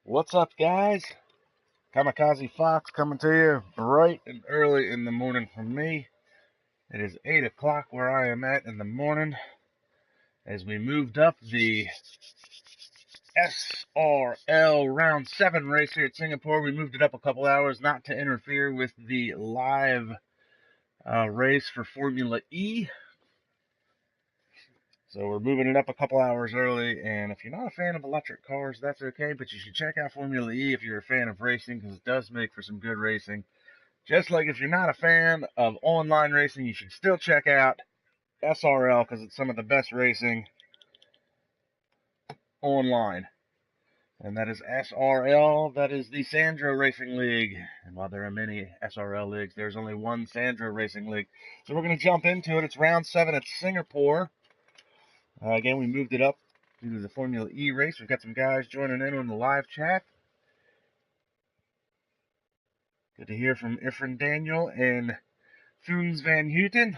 What's up, guys? Kamikaze Fox coming to you bright and early in the morning from me. It is 8 o'clock where I am at in the morning as we moved up the SRL Round 7 race here at Singapore. We moved it up a couple hours not to interfere with the live race for Formula E. So we're moving it up a couple hours early, and if you're not a fan of electric cars, that's okay, but you should check out Formula E if you're a fan of racing, because it does make for some good racing. Just like if you're not a fan of online racing, you should still check out SRL, because it's some of the best racing online. And that is SRL, that is the Sandro Racing League. And while there are many SRL leagues, there's only one Sandro Racing League. So we're going to jump into it. It's round 7 at Singapore. Again, we moved it up due to the Formula E race. We've got some guys joining in on the live chat. Good to hear from Ifrin Daniel and Foons Van Houten,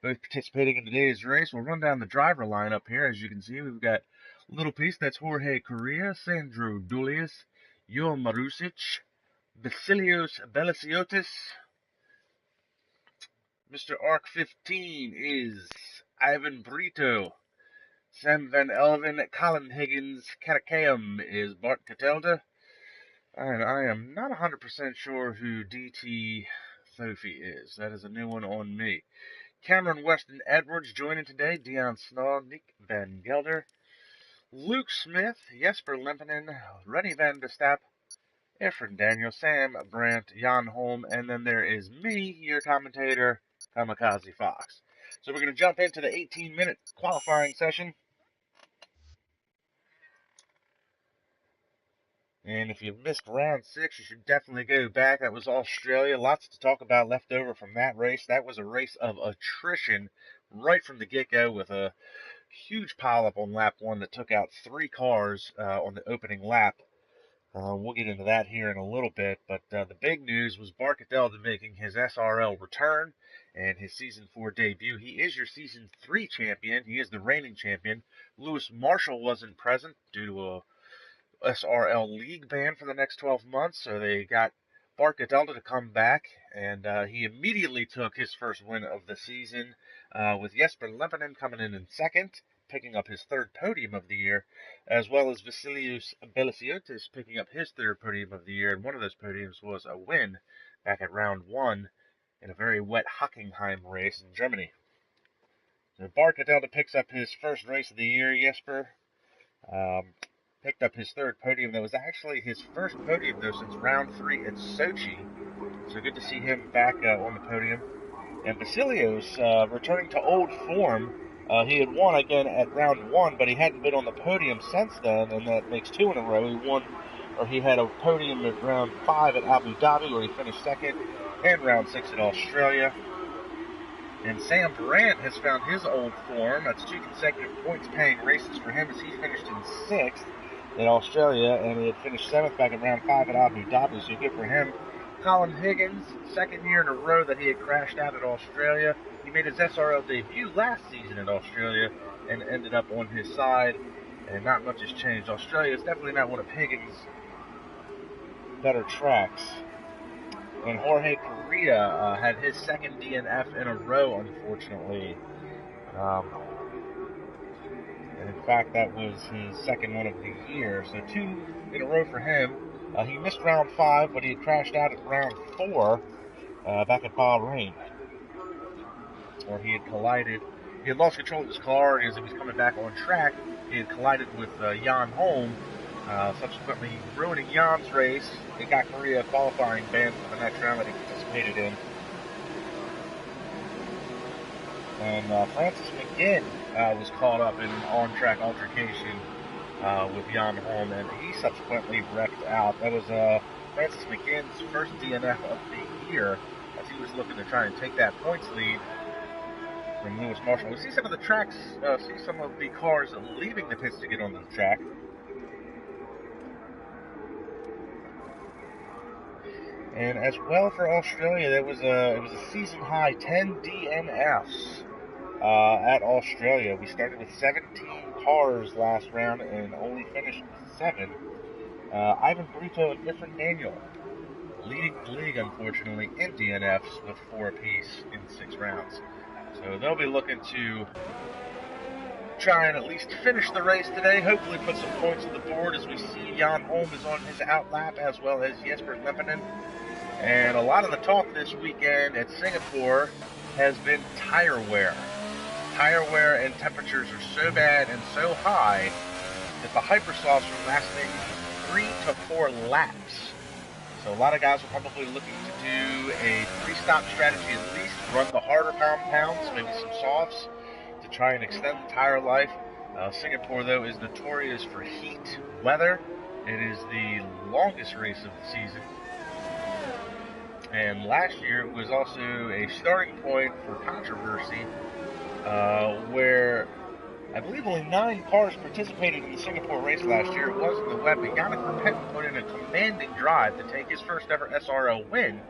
both participating in today's race. We'll run down the driver lineup here. As you can see, we've got Little Piece, that's Jorge Correa, Sandro Dulius, Jo Marusic, Vasilios Belasiotis. Mr. Arc 15 is Ivan Brito. Sam Van Elven, Colin Higgins, Katakaam is Bart Catelda, and I am not 100% sure who DT Sophie is. That is a new one on me. Cameron Weston Edwards joining today, Dion Snaw, Nick Van Gelder, Luke Smith, Jesper Lempinen, Rennie Van de Stapp, Efren Daniel, Sam Brandt, Jan Holm, and then there is me, your commentator, Kamikaze Fox. So we're going to jump into the 18-minute qualifying session. And if you missed round 6, you should definitely go back. That was Australia. Lots to talk about left over from that race. That was a race of attrition right from the get-go with a huge pileup on lap 1 that took out 3 cars on the opening lap. We'll get into that here in a little bit. But the big news was Bart Catelda making his SRL return and his Season 4 debut. He is your Season 3 champion. He is the reigning champion. Lewis Marshall wasn't present due to a SRL league ban for the next 12 months, so they got Bart Catelda to come back, and he immediately took his first win of the season, with Jesper Lempinen coming in second, picking up his 3rd podium of the year, as well as Vasilios Belasiotis picking up his 3rd podium of the year, and one of those podiums was a win back at round 1 in a very wet Hockenheim race in Germany. So Bart Catelda picks up his first race of the year. Jesper picked up his 3rd podium. That was actually his first podium, though, since round 3 at Sochi. So good to see him back on the podium. And Vasilios returning to old form. He had won again at round 1, but he hadn't been on the podium since then, and that makes 2 in a row. He had a podium at round 5 at Abu Dhabi, where he finished 2nd, and round 6 at Australia. And Sam Brandt has found his old form. That's 2 consecutive points-paying races for him, as he finished in 6th in Australia, and he had finished 7th back at round 5 at Abu Dhabi, so good for him. Colin Higgins, 2nd year in a row that he had crashed out at Australia. He made his SRL debut last season in Australia and ended up on his side, and not much has changed. Australia is definitely not one of Higgins' better tracks. And Jorge Correa had his 2nd DNF in a row, unfortunately. And in fact, that was his 2nd one of the year. So 2 in a row for him. He missed round 5, but he had crashed out at round 4 back at Bahrain, where he had collided. He had lost control of his car as he was coming back on track. He had collided with Jan Holm, subsequently ruining Jan's race. It got Korea qualifying banned for the next round that he participated in. And Francis McGinn was caught up in an on-track altercation with Jan Holm, and he subsequently wrecked out. That was Francis McGinn's first DNF of the year, as he was looking to try and take that points lead from Lewis Marshall. We see some of the tracks, see some of the cars leaving the pits to get onto the track. And as well for Australia, it was a season high 10 DNFs at Australia. We started with 17 cars last round and only finished with 7. Ivan Brito and Ifrin Daniel leading the league, unfortunately, in DNFs with 4 apiece in 6 rounds. So they'll be looking to try and at least finish the race today, hopefully put some points on the board, as we see Jan Holm is on his outlap, as well as Jesper Lempinen. And a lot of the talk this weekend at Singapore has been tire wear. Tire wear and temperatures are so bad and so high that the hypersofts are lasting 3 to 4 laps. So a lot of guys are probably looking to do a 3-stop strategy at least, run the harder compounds, maybe some softs, to try and extend the tire life. Singapore, though, is notorious for heat weather. It is the longest race of the season. And last year it was also a starting point for controversy, where I believe only 9 cars participated in the Singapore race last year. It was in the web, but Yannick Verpetten put in a commanding drive to take his first ever SRL win,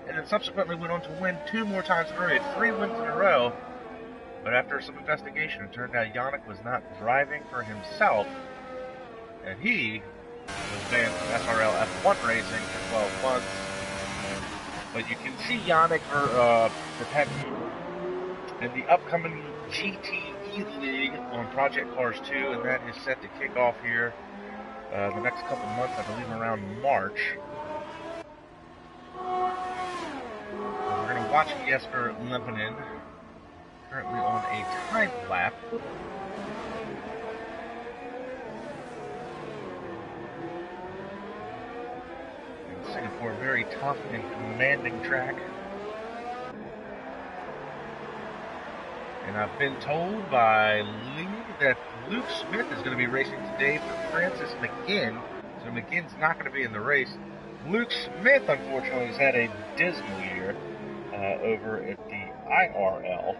and then subsequently went on to win 2 more times in a row. He had 3 wins in a row, but after some investigation, it turned out Yannick was not driving for himself, and he was banned from SRL F1 racing for 12 months. But you can see Yannick Verpetten in the upcoming GTE League on Project Cars 2, and that is set to kick off here the next couple months, I believe around March. We're going to watch Jesper Lempinen, currently on a time lap. And Singapore, very tough and commanding track. And I've been told by Lee that Luke Smith is going to be racing today for Francis McGinn. So McGinn's not going to be in the race. Luke Smith, unfortunately, has had a dismal year over at the IRL,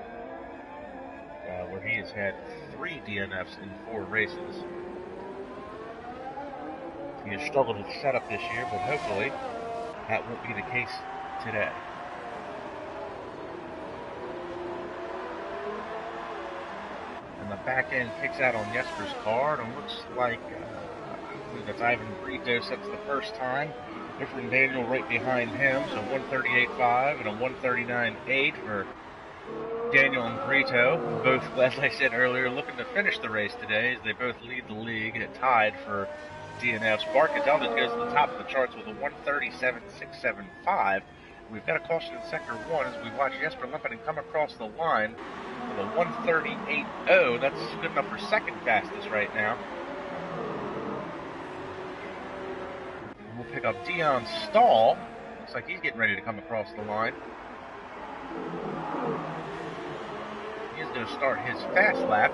where he has had 3 DNFs in 4 races. He has struggled with setup this year, but hopefully that won't be the case today. The back end kicks out on Jesper's car, and it looks like I believe that's Ivan Brito sets the first time. Ifrin Daniel right behind him, so 138.5 and a 139.8 for Daniel and Brito. Both, as I said earlier, looking to finish the race today, as they both lead the league, tied for DNFs. Bart Cadeldis goes to the top of the charts with a 137.675. We've got a caution in Sector 1 as we watch Jesper Lempinen come across the line with a 138.0. That's good enough for second fastest right now. We'll pick up Dion Stahl. Looks like he's getting ready to come across the line. He's going to start his fast lap.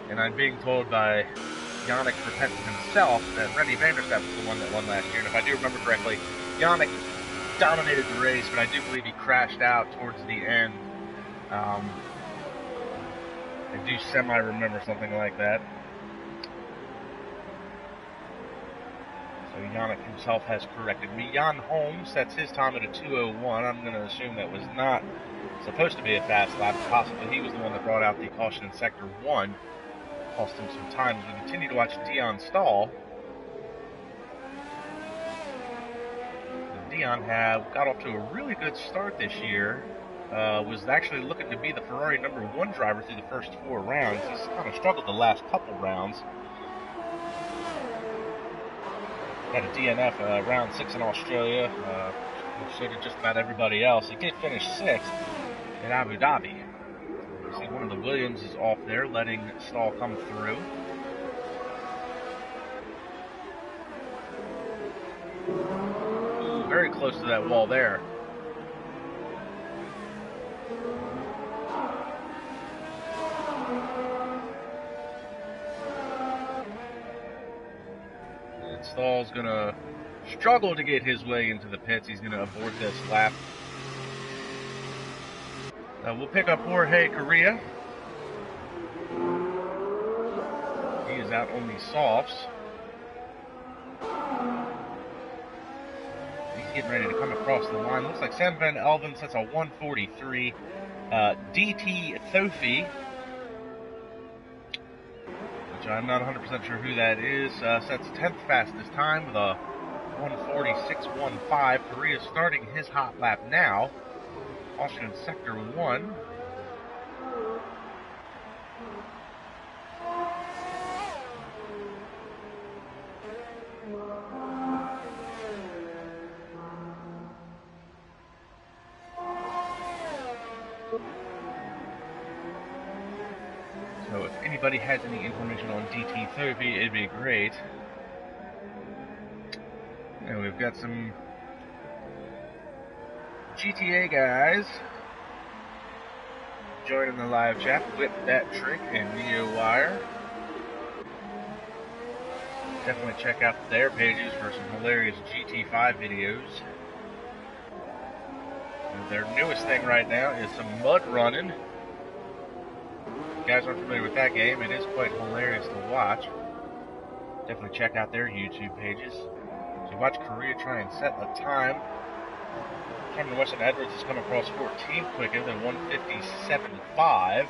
And I'm being told by Yannick Verpetten himself that Rennie van der Stap was the one that won last year. And if I do remember correctly, Yannick dominated the race, but I do believe he crashed out towards the end. I do semi-remember something like that. So Yannick himself has corrected me. Jan Holm sets his time at a 2:01. I'm going to assume that was not supposed to be a fast lap. Possibly he was the one that brought out the caution in Sector 1. Cost him some time as we continue to watch Dion Stahl. Dion got off to a really good start this year. Was actually looking to be the Ferrari #1 driver through the first 4 rounds. He's kind of struggled the last couple rounds. Had a DNF round 6 in Australia. So did just about everybody else. He did finish 6th in Abu Dhabi. See, one of the Williams is off there, letting Stahl come through. Ooh, very close to that wall there. And Stahl's going to struggle to get his way into the pits. He's going to abort this lap. We'll pick up Jorge Correa. He is out on the softs. He's getting ready to come across the line. Looks like Sam Van Elven sets a 1:43. DT Thofi, which I'm not 100% sure who that is, sets 10th fastest time with a 1:46.15. Korea starting his hot lap now. Caution in Sector 1. So if anybody has any information on DT Thofi, it'd be great. And we've got some GTA guys joining the live chat. Whip That Trick and NeoWire. Definitely check out their pages for some hilarious GT5 videos. And their newest thing right now is some mud running. If you guys aren't familiar with that game, it is quite hilarious to watch. Definitely check out their YouTube pages. So watch Korea try and set a time. Cameron Weston Edwards has come across 14th quicker than 1:57.5.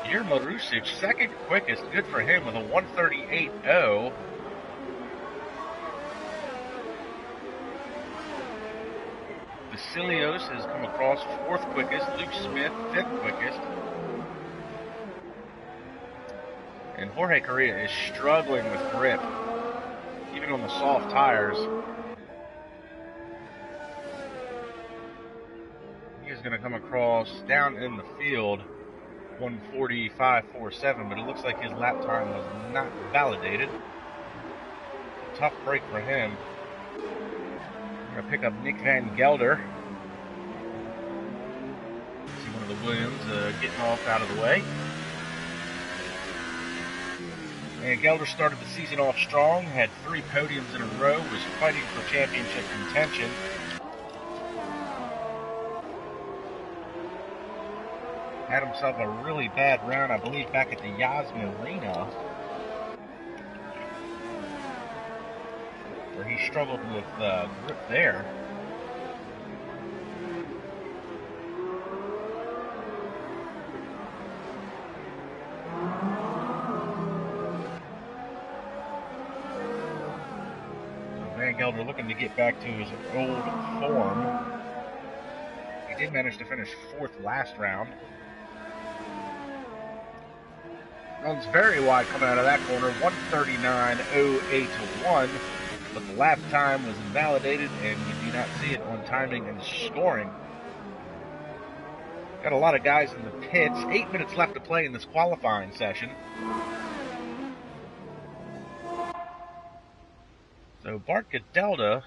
Jure Marusic, second quickest, good for him with a 1:38.0. Vasilios has come across 4th quickest, Luke Smith 5th quickest. And Jorge Correa is struggling with grip, even on the soft tires. He is going to come across down in the field 1:45.47, but it looks like his lap time was not validated. Tough break for him. We're going to pick up Nick Van Gelder. See one of the Williams getting off out of the way. And Gelder started the season off strong, had 3 podiums in a row, was fighting for championship contention. Had himself a really bad round, I believe, back at the Yasmin Arena, where he struggled with grip there. So Van Gelder looking to get back to his old form. He did manage to finish 4th last round. Runs very wide coming out of that corner, 1:39.08 to 1, but the lap time was invalidated and you do not see it on timing and scoring. Got a lot of guys in the pits, 8 minutes left to play in this qualifying session. So Bart Gadelda,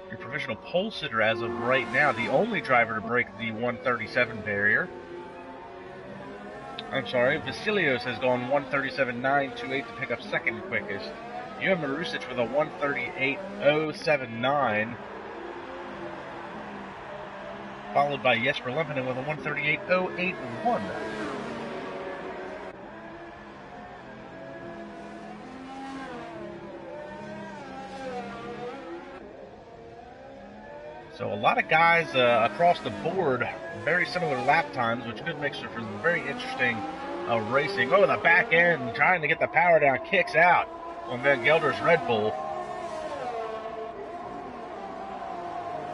your provisional pole sitter as of right now, the only driver to break the 1:37 barrier. I'm sorry, Vasilios has gone 1:37.928 to pick up second quickest. Jure Marusic with a 1:38.079. Followed by Jesper Lempinen with a 1:38.081. So a lot of guys across the board, very similar lap times, which could make for some very interesting racing. Oh, the back end, trying to get the power down, kicks out on Van Gelder's Red Bull.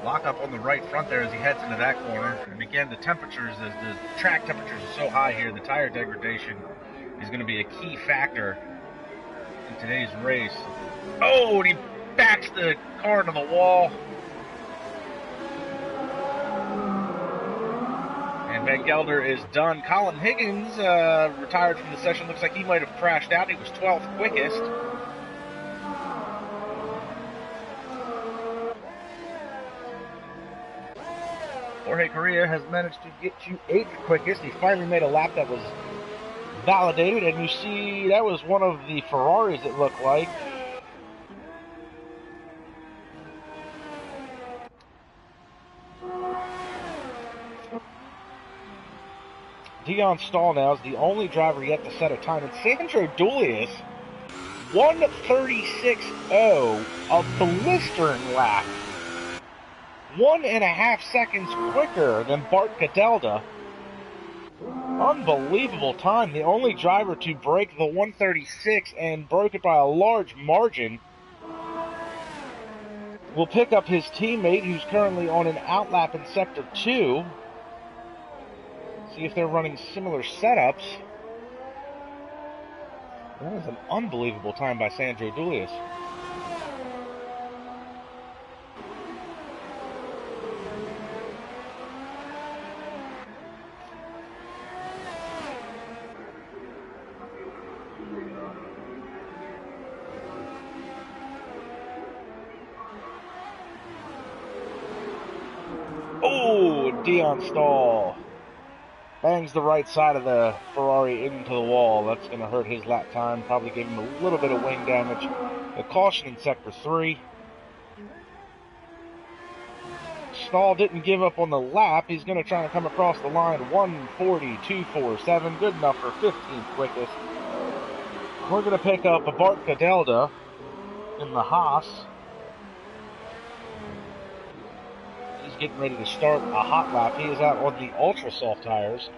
Lock up on the right front there as he heads into that corner. And again, the temperatures, as the track temperatures are so high here, the tire degradation is going to be a key factor in today's race. Oh, and he backs the car into the wall. And Van Gelder is done. Colin Higgins retired from the session. Looks like he might have crashed out. He was 12th quickest. Jorge Correa has managed to get you 8th quickest. He finally made a lap that was validated, and you see that was one of the Ferraris, it looked like. Dion Stahl now is the only driver yet to set a time, and Sandro Dulius 1:36.0, a blistering lap. 1.5 seconds quicker than Bart Cadelda. Unbelievable time. The only driver to break the 1:36 and broke it by a large margin will pick up his teammate, who's currently on an outlap in Sector 2. See if they're running similar setups. That was an unbelievable time by Sandro Dulius. Oh, Dion Stahl bangs the right side of the Ferrari into the wall. That's going to hurt his lap time, probably give him a little bit of wing damage. A caution in Sector 3. Stahl didn't give up on the lap. He's going to try to come across the line. 1:42.47, good enough for 15th quickest. We're going to pick up a Bart Cadelda in the Haas. He's getting ready to start a hot lap. He is out on the ultra soft tires.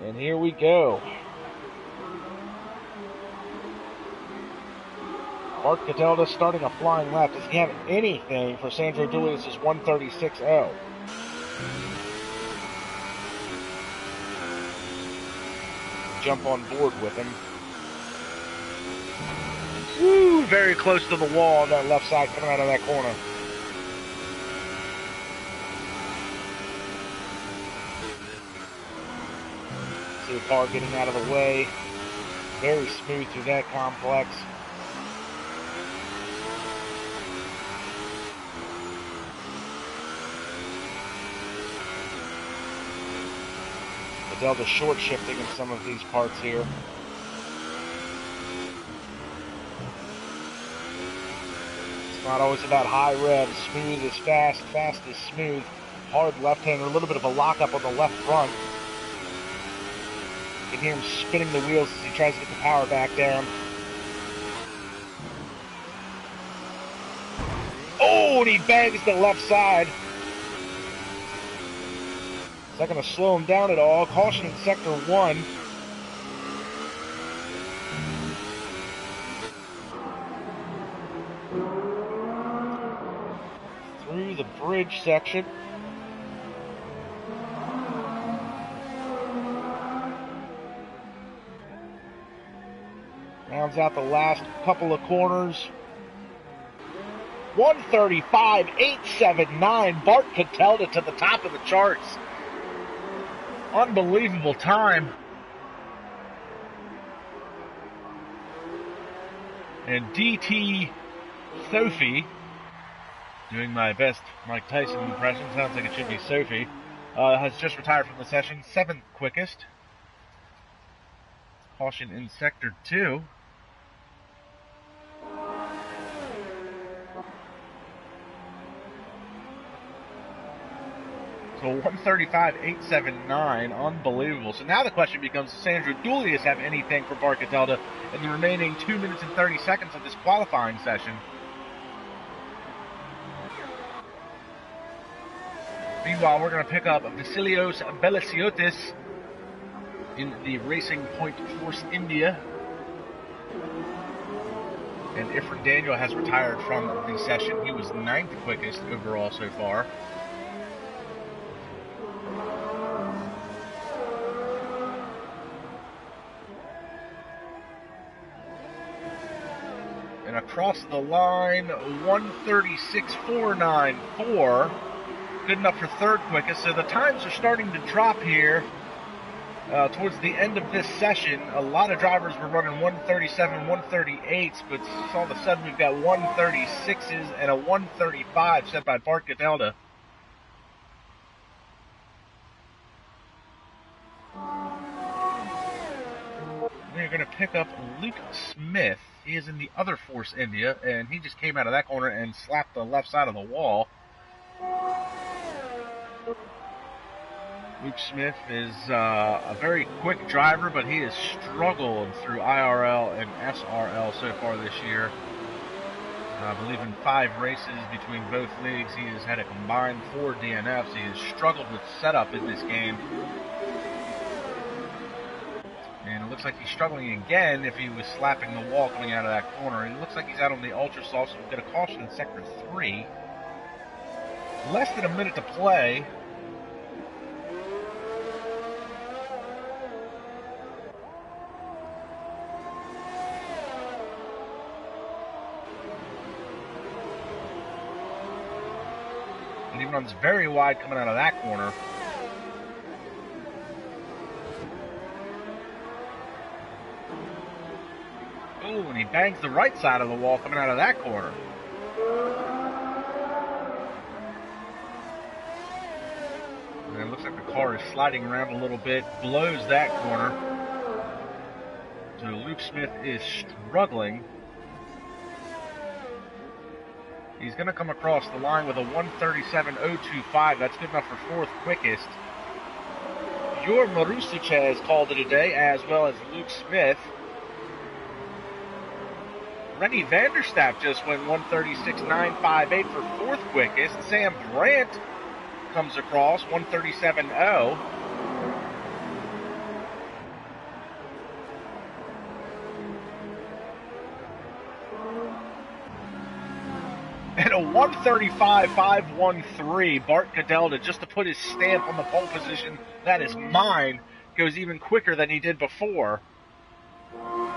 And here we go. Bart Cadelda starting a flying lap. Does he have anything for Sandro Dulius' 1:36.0? Jump on board with him. Woo, very close to the wall on that left side coming out of that corner. See the car getting out of the way. Very smooth through that complex. Cadelda short shifting in some of these parts here. It's not always about high revs. Smooth is fast, fast is smooth. Hard left-hander, a little bit of a lockup on the left front. You can hear him spinning the wheels as he tries to get the power back down. Oh, and he bangs the left side. Is that going to slow him down at all? Caution in Sector 1. Through the bridge section. Rounds out the last couple of corners. 1:35.879. Bart Cadelda to the top of the charts. Unbelievable time. And DT Sophie, doing my best Mike Tyson impression, sounds like it should be Sophie, has just retired from the session. 7th quickest. Caution in Sector 2. So 1:35.879, unbelievable. So now the question becomes, does Sandro Dulius have anything for Bart Cadelda in the remaining 2 minutes and 30 seconds of this qualifying session? Meanwhile, we're going to pick up Vasilios Belisiotis in the Racing Point Force India. And Ifrin Daniel has retired from the session. He was 9th quickest overall so far. And across the line, 1:36.494. Good enough for 3rd quickest. So the times are starting to drop here towards the end of this session. A lot of drivers were running 1:37, 1:38s, but all of a sudden we've got 1:36s and a 1:35 set by Bart Cadelda. We're going to pick up Luke Smith. He is in the other Force India, and he just came out of that corner and slapped the left side of the wall. Luke Smith is a very quick driver, but he has struggled through IRL and SRL so far this year. I believe in 5 races between both leagues, he has had a combined 4 DNFs. He has struggled with setup in this game. And it looks like he's struggling again if he was slapping the wall coming out of that corner. It looks like he's out on the ultra soft, so we'll get a caution in sector 3. Less than a minute to play. And he runs very wide coming out of that corner. Oh, and he bangs the right side of the wall coming out of that corner. And it looks like the car is sliding around a little bit, blows that corner. So Luke Smith is struggling. He's going to come across the line with a 1:37.025. That's good enough for 4th quickest. Your Marusic has called it a day, as well as Luke Smith. Rennie Vanderstapp just went 1:36.958 for 4th quickest. Sam Brandt comes across 1:37.0. And a 1:35.513, Bart Cadelda, just to put his stamp on the pole position. That is mine. Goes even quicker than he did before. We'll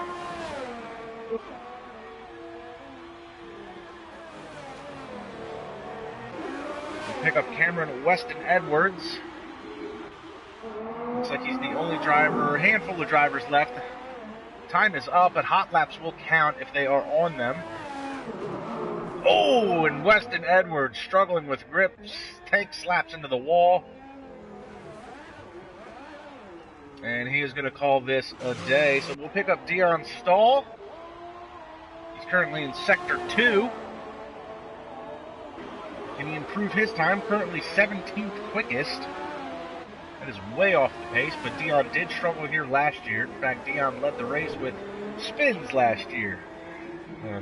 pick up Cameron Weston Edwards. Looks like he's the only driver, a handful of drivers left. Time is up, but hot laps will count if they are on them. Oh, and Weston Edwards struggling with grips. Tank slaps into the wall. And he is going to call this a day. So we'll pick up Dion Stahl. He's currently in Sector 2. Can he improve his time? Currently 17th quickest. That is way off the pace, but Dion did struggle here last year. In fact, Dion led the race with spins last year.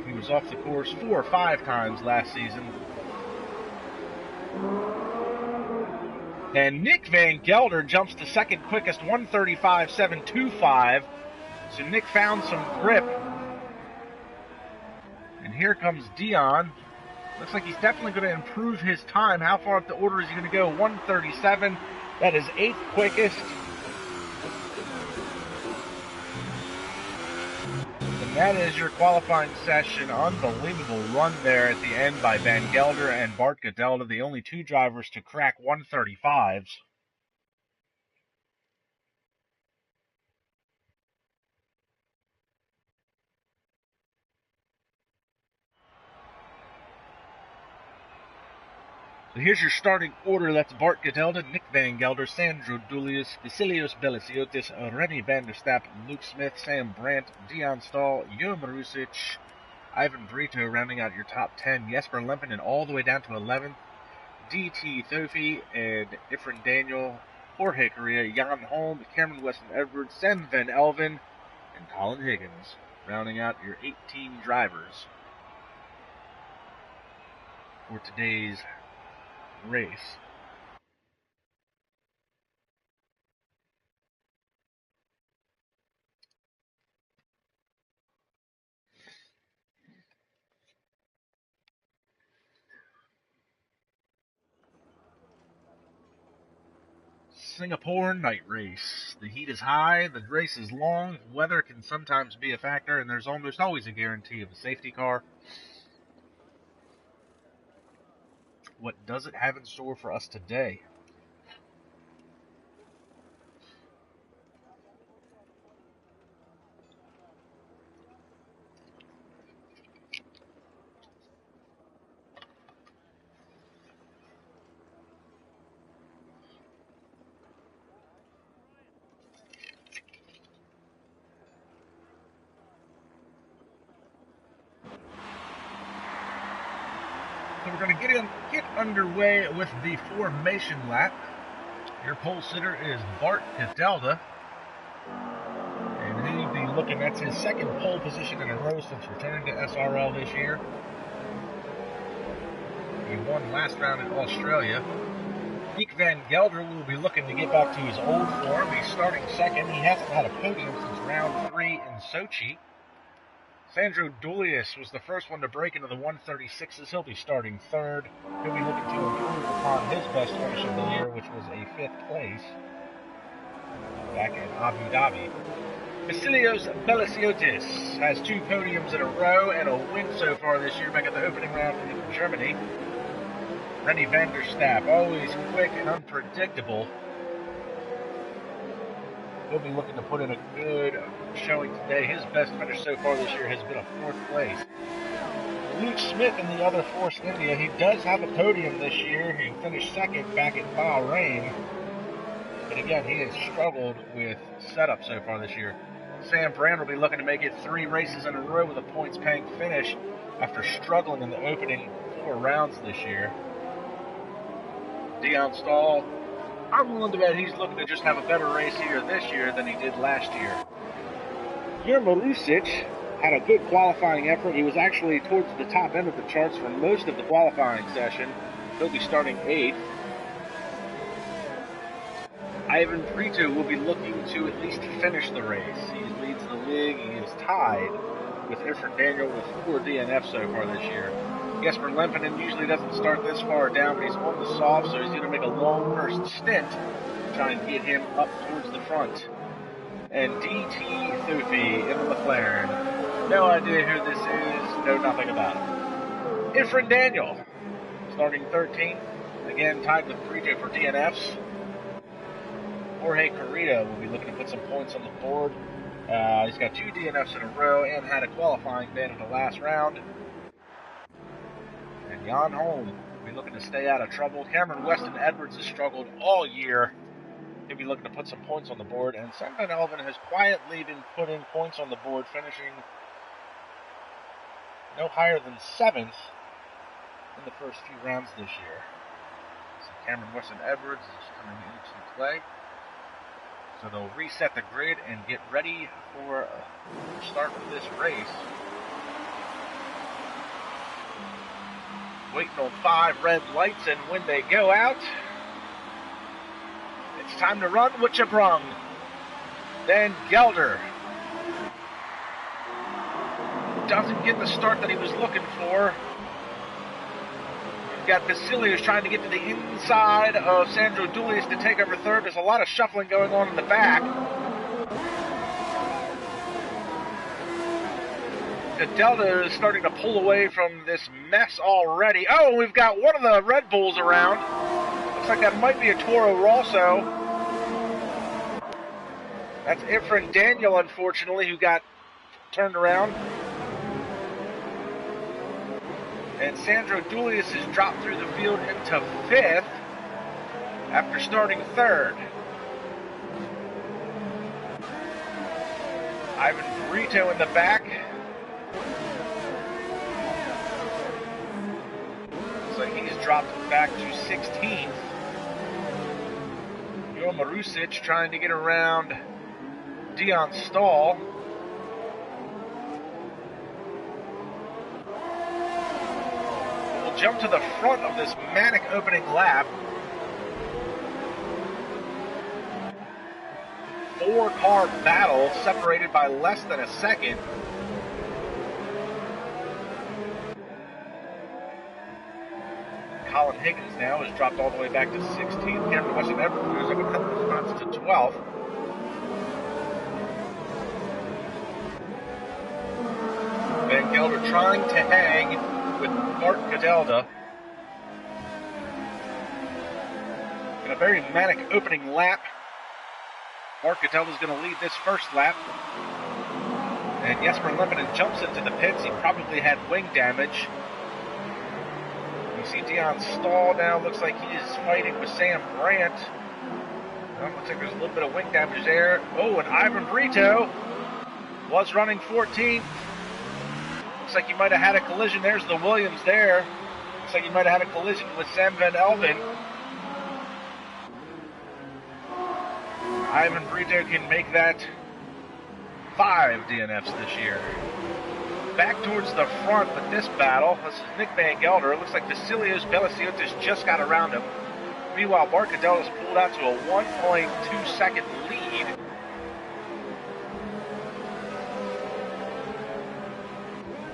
He was off the course 4 or 5 times last season. And Nick Van Gelder jumps to 2nd quickest, 1:35.725. So Nick found some grip. And here comes Dion. Looks like he's definitely going to improve his time. How far up the order is he going to go? 1:37. That is 8th quickest. That is your qualifying session. Unbelievable run there at the end by Van Gelder and Bart Cadelda, the only 2 drivers to crack 1:35s. So here's your starting order. That's Bart Cadelda, Nick Van Gelder, Sandro Dulius, Vasilios Belisiotis, Rennie Vanderstapp, Luke Smith, Sam Brandt, Dion Stahl, Jo Marusic, Ivan Brito rounding out your top 10, Jesper Lempinen all the way down to 11th, D.T. Thofi and Ifrin Daniel, Jorge Correa, Jan Holm, Cameron Weston Edwards, Sam Van Elven, and Colin Higgins rounding out your 18 drivers for today's race. Singapore night race. The heat is high, the race is long, weather can sometimes be a factor, and there's almost always a guarantee of a safety car. What does it have in store for us today? So we're going to get underway with the formation lap. Your pole sitter is Bart Cadelda. And he'll be looking, that's his second pole position in a row since returning to SRL this year. He won last round in Australia. Nick Van Gelder will be looking to get back to his old form. He's starting second. He hasn't had a podium since round 3 in Sochi. Sandro Dulius was the first one to break into the 136s. He'll be starting third. He'll be looking to improve upon his best finish of the year, which was a 5th place back in Abu Dhabi. Vasilios Belasiotis has 2 podiums in a row and a win so far this year back at the opening round in Germany. Rennie van der Staap, always quick and unpredictable. He'll be looking to put in a good showing today. His best finish so far this year has been a 4th place. Luke Smith in the other Force India, he does have a podium this year. He finished second back at Bahrain. But again, he has struggled with setup so far this year. Sam Brand will be looking to make it 3 races in a row with a points-paying finish after struggling in the opening 4 rounds this year. Dion Stahl, I'm willing to bet he's looking to just have a better race here this year than he did last year. Jermo Lucic had a good qualifying effort. He was actually towards the top end of the charts for most of the qualifying session. He'll be starting 8th. Ivan Brito will be looking to at least finish the race. He leads the league. He is tied with Ifrit Daniel with 4 DNFs so far this year. Jesper Lempinen usually doesn't start this far down, but he's on the soft, so he's going to make a long first stint to try and get him up towards the front. And D.T. Thufi in the McLaren. No idea who this is, know nothing about it. Ifrit Daniel, starting 13th. Again, tied with Brito for DNFs. Jorge Corrida will be looking to put some points on the board. He's got 2 DNFs in a row and had a qualifying ban in the last round. And Jan Holm will be looking to stay out of trouble. Cameron Weston Edwards has struggled all year. He'll be looking to put some points on the board. And Sam Van Elven has quietly been putting points on the board, finishing no higher than 7th in the first few rounds this year. So Cameron Weston Edwards is coming into play. So they'll reset the grid and get ready for the start of this race. Waiting on 5 red lights, and when they go out, it's time to run what you brung. Then Gelder doesn't get the start that he was looking for. We've got Vasilios trying to get to the inside of Sandro Dulius to take over third. There's a lot of shuffling going on in the back. Delta is starting to pull away from this mess already. Oh, we've got one of the Red Bulls around. Looks like that might be a Toro Rosso. That's Ifrit Daniel, unfortunately, who got turned around. And Sandro Dulius has dropped through the field into 5th after starting 3rd. Ivan Brito in the back. So he's dropped back to 16th. Joe Marusic trying to get around Dion Stahl. We'll jump to the front of this manic opening lap. 4-car battle separated by less than a second. Colin Higgins now has dropped all the way back to 16th. Cameron Weston Edwards moves up a couple of spots to 12th. Van Gelder trying to hang with Bart Cadelda. In a very manic opening lap. Bart Cadelda is going to lead this first lap. And Jesper Lempinen jumps into the pits. He probably had wing damage. You see Dion Stahl now, looks like he is fighting with Sam Brandt. Well, looks like there's a little bit of wing damage there. Oh, and Ivan Brito was running 14th. Looks like he might have had a collision. There's the Williams there. Looks like he might have had a collision with Sam Van Elven. Ivan Brito can make that 5 DNFs this year. Back towards the front with this battle. This is Nick Van Gelder. It looks like Vasilios Belasiotis just got around him. Meanwhile, Bart Cadelda's pulled out to a 1.2 second lead.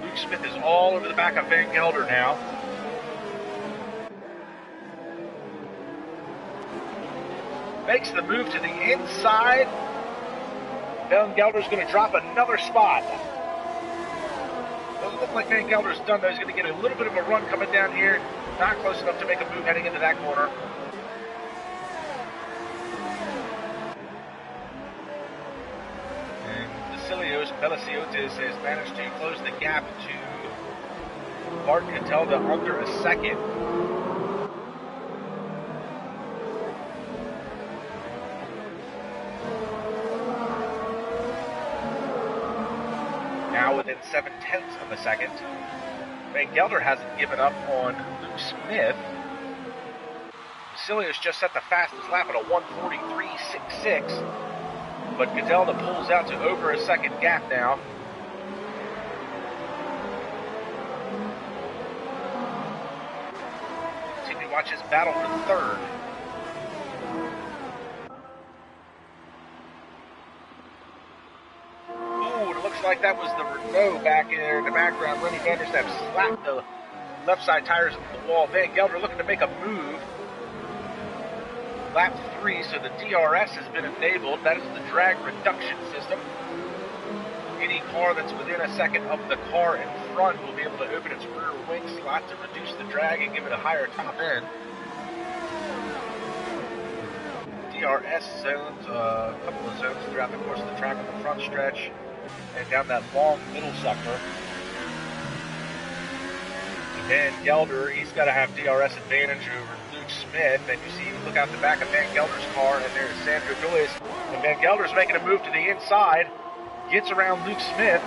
Luke Smith is all over the back of Van Gelder now. Makes the move to the inside. Van Gelder's going to drop another spot. Doesn't look like Van Gelder's done though. He's going to get a little bit of a run coming down here. Not close enough to make a move heading into that corner. And Vasilios Belasiotis has managed to close the gap to Bart Catalda under a second. Now within 0.7 of a second. Van Gelder hasn't given up on Luke Smith. Vasilios just set the fastest lap at a 1:43.66, but Catalda pulls out to over a second gap now. Continue to watch his battle for third. Like that was the Renault back in the background. Lenny Vanderstapp slapped the left side tires into the wall. Van Gelder looking to make a move. Lap 3, so the DRS has been enabled. That is the drag reduction system. Any car that's within a second of the car in front will be able to open its rear wing slot to reduce the drag and give it a higher top end. DRS zones, a couple of zones throughout the course of the track on the front stretch. And down that long middle sector. Van Gelder, he's got to have DRS advantage over Luke Smith. And you see, look out the back of Van Gelder's car, and there's Sandro Dulles. And Van Gelder's making a move to the inside, gets around Luke Smith.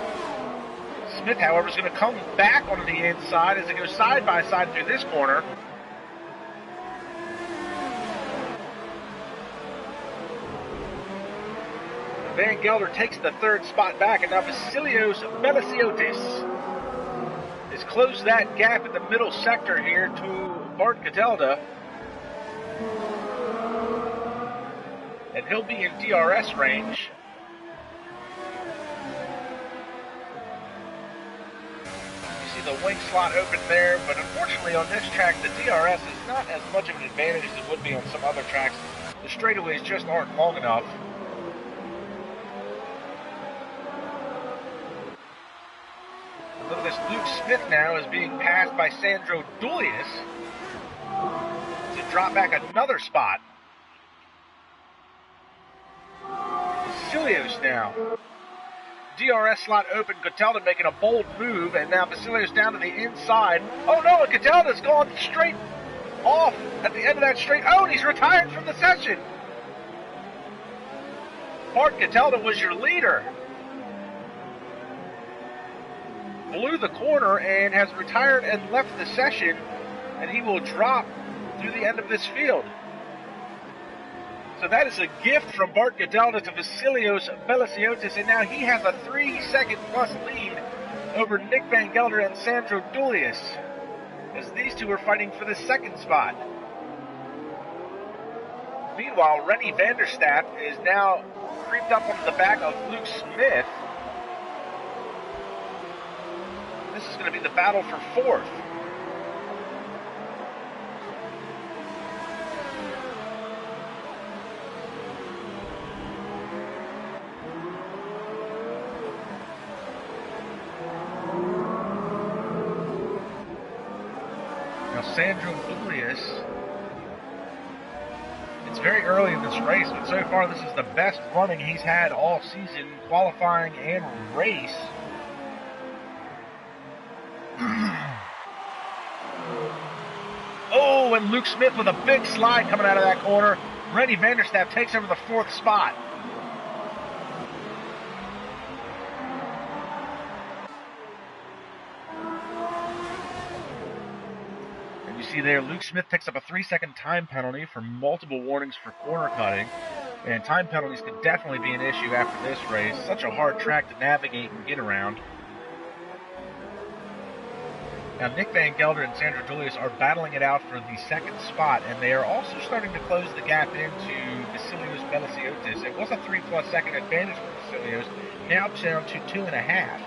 Smith, however, is going to come back onto the inside as it goes side by side through this corner. Van Gelder takes the third spot back, and now Vasilios Belasiotis has closed that gap in the middle sector here to Bart Catalda. And he'll be in DRS range. You see the wing slot open there, but unfortunately on this track the DRS is not as much of an advantage as it would be on some other tracks. The straightaways just aren't long enough. Look at this, Luke Smith now is being passed by Sandro Dulles to drop back another spot. Vasilios now. DRS slot open, Catalda making a bold move, and now Vasilios down to the inside. Oh no, and Catalda's gone straight off at the end of that straight. Oh, and he's retired from the session. Bart Catalda was your leader. Blew the corner and has retired and left the session, and he will drop through the end of this field. So that is a gift from Bart Catalda to Vasilios Belasiotis, and now he has a 3-second plus lead over Nick Van Gelder and Sandro Dulles, as these two are fighting for the second spot. Meanwhile, Rennie Vanderstapp is now creeped up onto the back of Luke Smith. This is going to be the battle for fourth. Now Sandro Dulles, it's very early in this race, but so far this is the best running he's had all season, qualifying and race. Oh, and Luke Smith with a big slide coming out of that corner. Rennie Vanderstapp takes over the fourth spot. And you see there, Luke Smith picks up a 3-second time penalty for multiple warnings for corner cutting. And time penalties could definitely be an issue after this race. Such a hard track to navigate and get around. Now, Nick Van Gelder and Sandro Julius are battling it out for the second spot, and they are also starting to close the gap into Vasilios Beliciotis. It was a 3+ second advantage for Vasilios, now down to 2.5.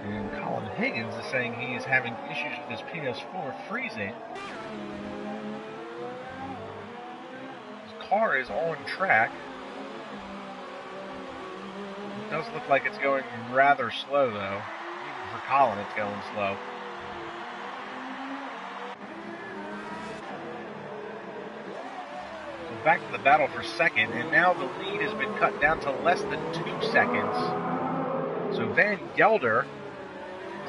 And Colin Higgins is saying he is having issues with his PS4 freezing. His car is on track. It does look like it's going rather slow, though. Even for Colin, it's going slow. So back to the battle for second, and now the lead has been cut down to less than 2 seconds. So Van Gelder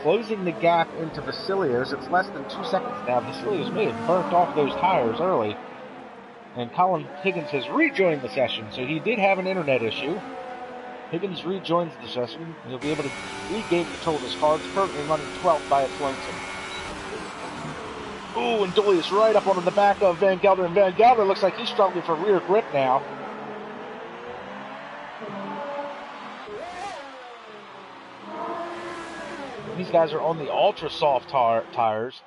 closing the gap into Vasilios. It's less than 2 seconds now. Vasilios may have burnt off those tires early. And Colin Higgins has rejoined the session, so he did have an internet issue. Higgins rejoins the session. He'll be able to regain control of his car. It's currently running 12th by its lonesome. Ooh, and Julius right up onto the back of Van Gelder, and Van Gelder looks like he's struggling for rear grip now. These guys are on the ultra soft tires.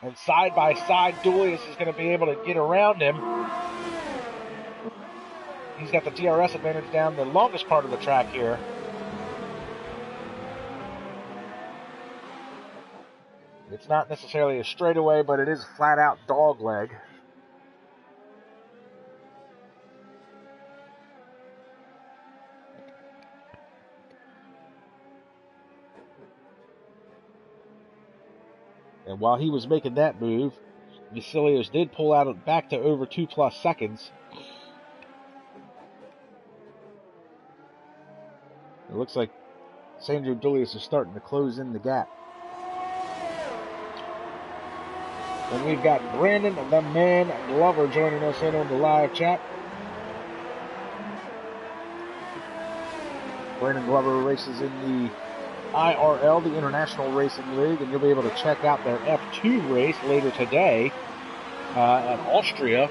And side by side, Julius is going to be able to get around him. He's got the DRS advantage down the longest part of the track here. It's not necessarily a straightaway, but it is a flat out dog leg. And while he was making that move, Vasilios did pull out back to over 2+ seconds. It looks like Sandro Julius is starting to close in the gap. And we've got Brandon, the man Glover, joining us in on the live chat. Brandon Glover races in the IRL, the International Racing League, and you'll be able to check out their F2 race later today at Austria.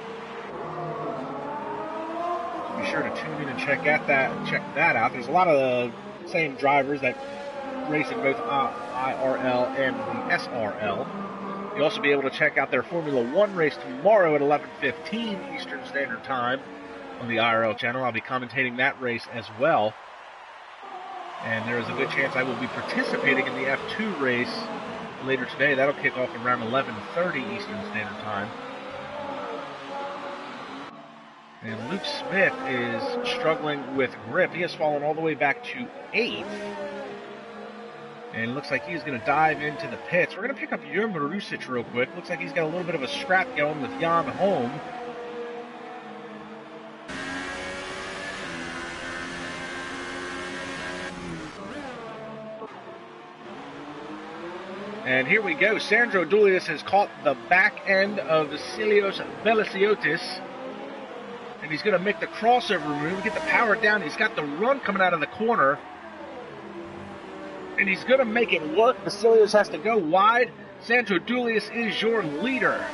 Be sure to tune in and check that out. There's a lot of the same drivers that race in both IRL and the SRL. You'll also be able to check out their Formula One race tomorrow at 11:15 Eastern Standard Time on the IRL channel. I'll be commentating that race as well. And there is a good chance I will be participating in the F2 race later today. That'll kick off around 11:30 Eastern Standard Time. And Luke Smith is struggling with grip. He has fallen all the way back to 8th. And it looks like he's going to dive into the pits. We're going to pick up Jurgen Marusic real quick. Looks like he's got a little bit of a scrap going with Jan Holm. And here we go. Sandro Julius has caught the back end of Vasilios Beliciotis. And he's going to make the crossover move, get the power down. He's got the run coming out of the corner. And he's going to make it work. Vasilios has to go wide. Sandro Julius is your leader.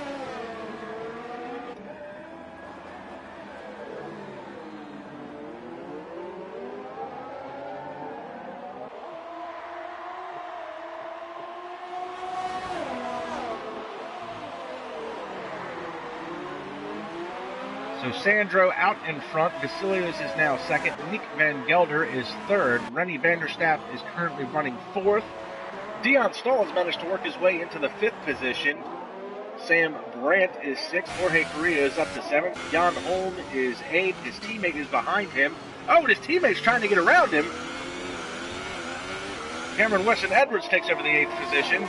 So Sandro out in front. Vasilios is now second. Nick Van Gelder is third. Rennie Vanderstapp is currently running fourth. Dion Stahl has managed to work his way into the 5th position. Sam Brandt is 6th. Jorge Correa is up to 7th. Jan Holm is 8th. His teammate is behind him. Oh, and his teammate's trying to get around him. Cameron Weston Edwards takes over the 8th position.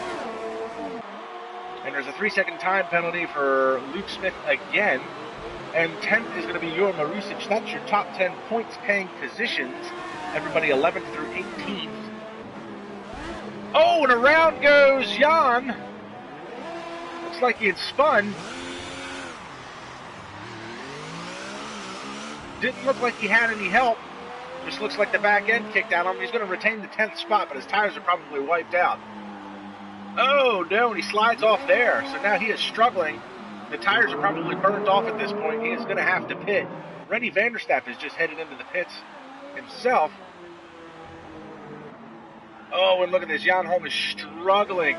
And there's a 3-second time penalty for Luke Smith again. And 10th is going to be Jurgen Marusic. That's your top 10 points paying positions. Everybody 11th through 18th. Oh, and around goes Jan. Looks like he had spun. Didn't look like he had any help. Just looks like the back end kicked out on him. He's going to retain the 10th spot, but his tires are probably wiped out. Oh, no, and he slides off there. So now he is struggling. The tires are probably burned off at this point. He is going to have to pit. Rennie Vanderstappen has just headed into the pits himself. Oh, and look at this. Jan Holm is struggling.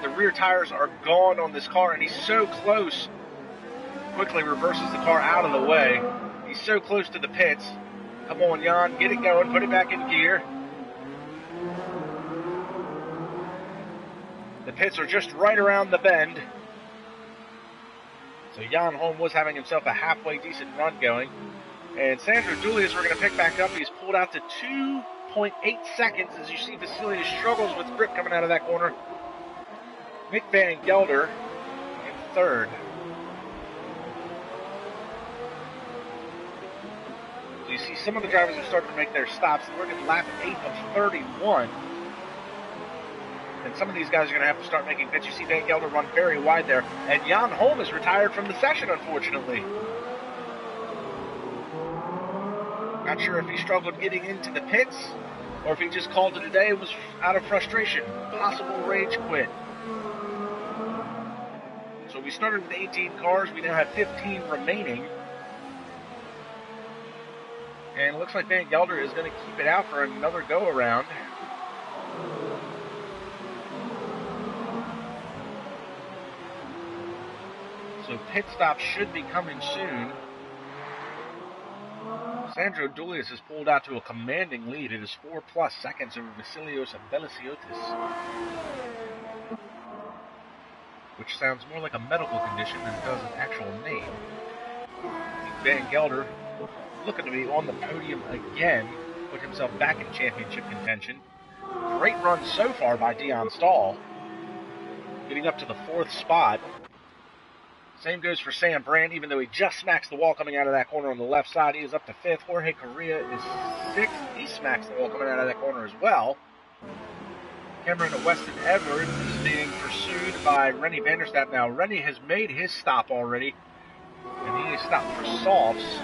The rear tires are gone on this car, and he's so close. Quickly reverses the car out of the way. He's so close to the pits. Come on, Jan, get it going, put it back in gear. The pits are just right around the bend. So Jan Holm was having himself a halfway decent run going. And Sandro Dulius, we're going to pick back up. He's pulled out to 2.8 seconds as you see Vasilius struggles with grip coming out of that corner. Nick Van Gelder in third. So you see some of the drivers have started to make their stops. We're at lap 8 of 31. And some of these guys are going to have to start making pits. You see Van Gelder run very wide there. And Jan Holm is retired from the session, unfortunately. Not sure if he struggled getting into the pits or if he just called it a day and was out of frustration. Possible rage quit. So we started with 18 cars. We now have 15 remaining. And it looks like Van Gelder is going to keep it out for another go-around. So pit stop should be coming soon. Sandro Dulius has pulled out to a commanding lead. It is 4+ seconds over Vasilios Belisiotis, which sounds more like a medical condition than it does an actual name. Van Gelder looking to be on the podium again, put himself back in championship contention. Great run so far by Dion Stahl, getting up to the 4th spot. Same goes for Sam Brand, even though he just smacks the wall coming out of that corner on the left side. He is up to 5th. Jorge Correa is 6th. He smacks the wall coming out of that corner as well. Cameron Weston Edwards is being pursued by Rennie Vanderstappen. Now, Rennie has made his stop already, and he is stopped for softs.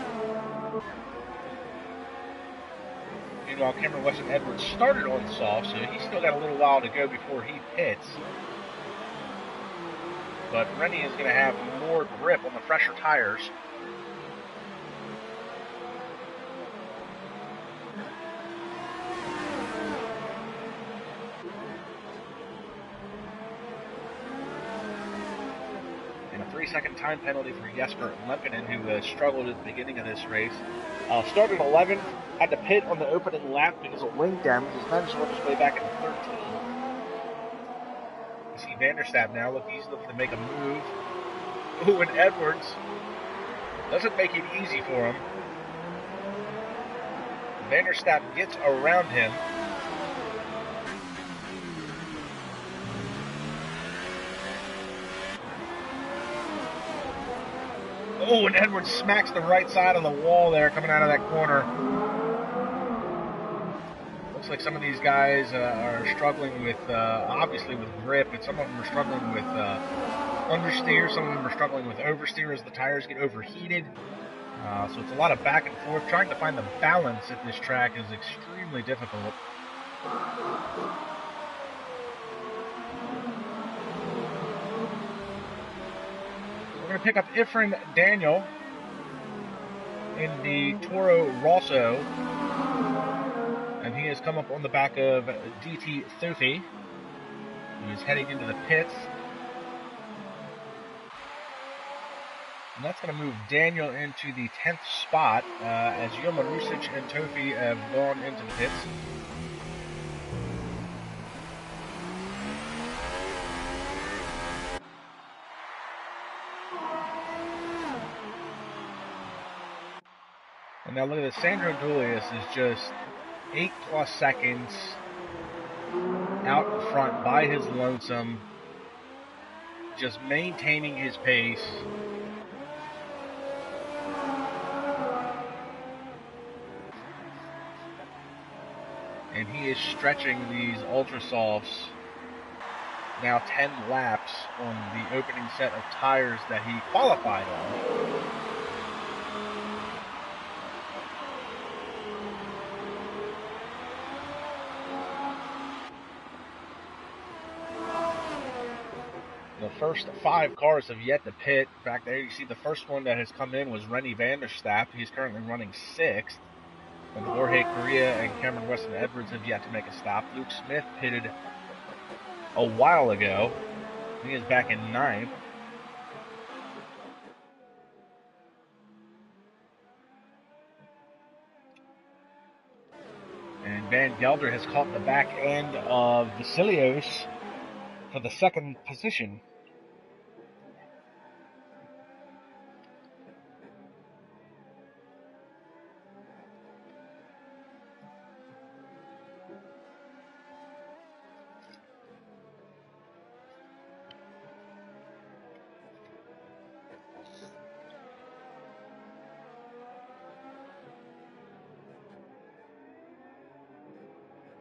Meanwhile, Cameron Weston Edwards started on soft, so he's still got a little while to go before he pits. But Rennie is going to have more grip on the fresher tires. And a 3-second time penalty for Jesper Lempinen, who struggled at the beginning of this race. Started 11th, had to pit on the opening lap because of wing damage. He's managed to work his way back into 13th. You see Vanderstappen now, look, he's looking to make a move. Ooh, and Edwards doesn't make it easy for him. Vanderstappen gets around him. Oh, and Edwards smacks the right side of the wall there coming out of that corner. Looks like some of these guys are struggling with, obviously with grip, but some of them are struggling with understeer, some of them are struggling with oversteer as the tires get overheated. So it's a lot of back and forth. Trying to find the balance at this track is extremely difficult. We're going to pick up Ifrin Daniel in the Toro Rosso. And he has come up on the back of DT Thofi. He is heading into the pits. And that's going to move Daniel into the 10th spot as Yoma Rusic and Thofi have gone into the pits. And now look at this, Sandro Dulius is just 8+ seconds out in front by his lonesome, just maintaining his pace. And he is stretching these ultra softs now 10 laps on the opening set of tires that he qualified on. The first 5 cars have yet to pit. In fact, there you see the first one that has come in was Rennie van der Staap. He's currently running 6th. And Jorge Correa and Cameron Weston Edwards have yet to make a stop. Luke Smith pitted a while ago. He is back in 9th. And Van Gelder has caught the back end of Vasilios for the 2nd position.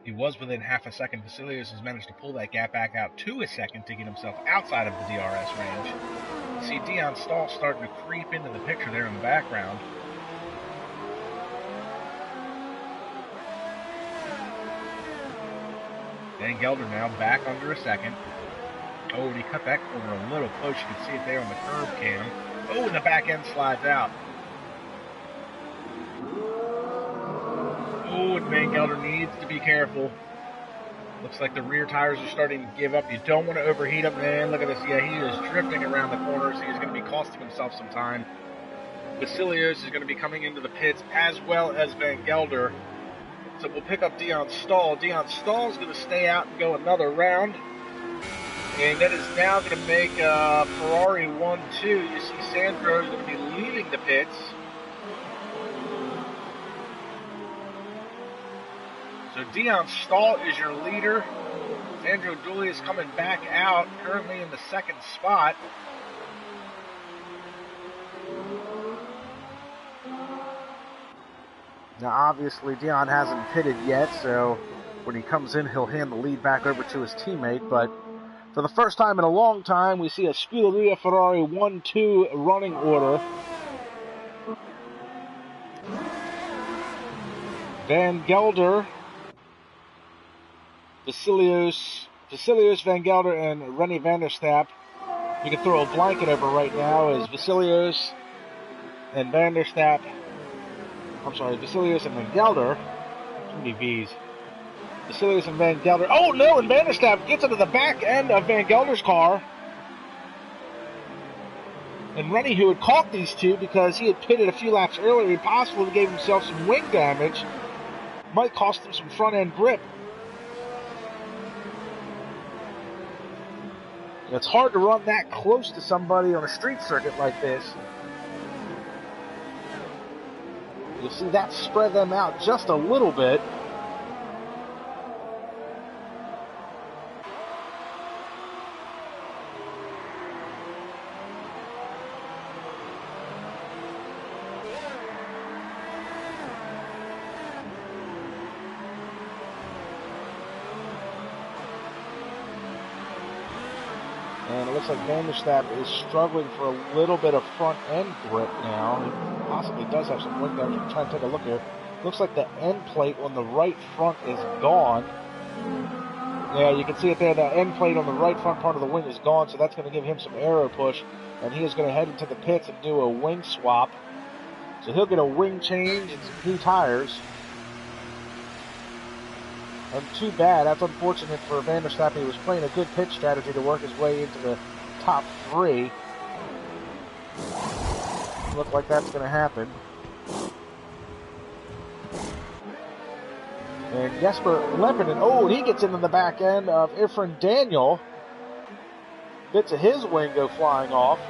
He was within half a second. Vasilios has managed to pull that gap back out to a second to get himself outside of the DRS range. See Dion Stahl starting to creep into the picture there in the background. Van Gelder now back under a second. Oh, and he cut that corner a little close. You can see it there on the curb cam. Oh, and the back end slides out. Oh, and Van Gelder needs to be careful. Looks like the rear tires are starting to give up. You don't want to overheat them, man. Look at this. Yeah, he is drifting around the corners. He's going to be costing himself some time. Vasilios is going to be coming into the pits as well as Van Gelder. So we'll pick up Dion Stahl. Dion Stahl is going to stay out and go another round. And that is now going to make Ferrari 1-2. You see Sandro is going to be leaving the pits. So Dion Stahl is your leader. Sandro Dooley is coming back out, currently in the 2nd spot. Now obviously Dion hasn't pitted yet, so when he comes in he'll hand the lead back over to his teammate, but for the first time in a long time we see a Scuderia Ferrari 1-2 running order. Van Gelder, Vasilios, Van Gelder, and Rennie van der Staap. You can throw a blanket over right now as Vasilios and Van der Staap. I'm sorry, Vasilios and Van Gelder. Too many V's. Vasilios and Van Gelder. Oh no, and Van der Staap gets into the back end of Van Gelder's car. And Rennie, who had caught these two because he had pitted a few laps earlier, he possibly gave himself some wing damage. Might cost him some front end grip. It's hard to run that close to somebody on a street circuit like this. You see that spread them out just a little bit. And it looks like Van der Staap is struggling for a little bit of front end grip now. He possibly does have some wing damage. I'm trying to take a look here. Looks like the end plate on the right front is gone. Yeah, you can see it there. The end plate on the right front part of the wing is gone, so that's going to give him some aero push. And he is going to head into the pits and do a wing swap. So he'll get a wing change and some new tires. And too bad. That's unfortunate for Van der Staap. He was playing a good pitch strategy to work his way into the top 3. Looks like that's going to happen. And Jesper Lepinen, oh, he gets into the back end of Irfan Daniel. Bits of his wing go flying off.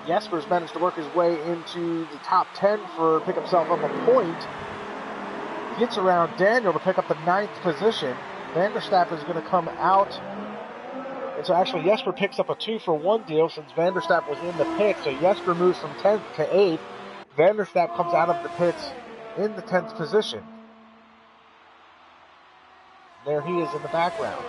Jesper's managed to work his way into the top 10 for pick himself up a point. Gets around Daniel to pick up the 9th position. Van der Staap is going to come out. And so actually Jesper picks up a 2-for-1 deal since Van der Staap was in the pit. So Jesper moves from 10th to 8th. Van der Staap comes out of the pits in the 10th position. There he is in the background.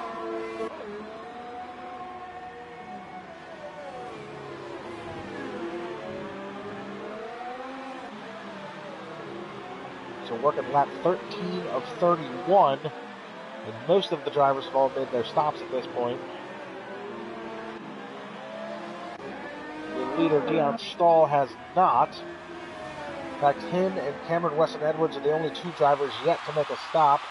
So working lap 13 of 31. And most of the drivers have all made their stops at this point. The leader, Dion Stahl, has not. In fact, him and Cameron Weston Edwards are the only two drivers yet to make a stop.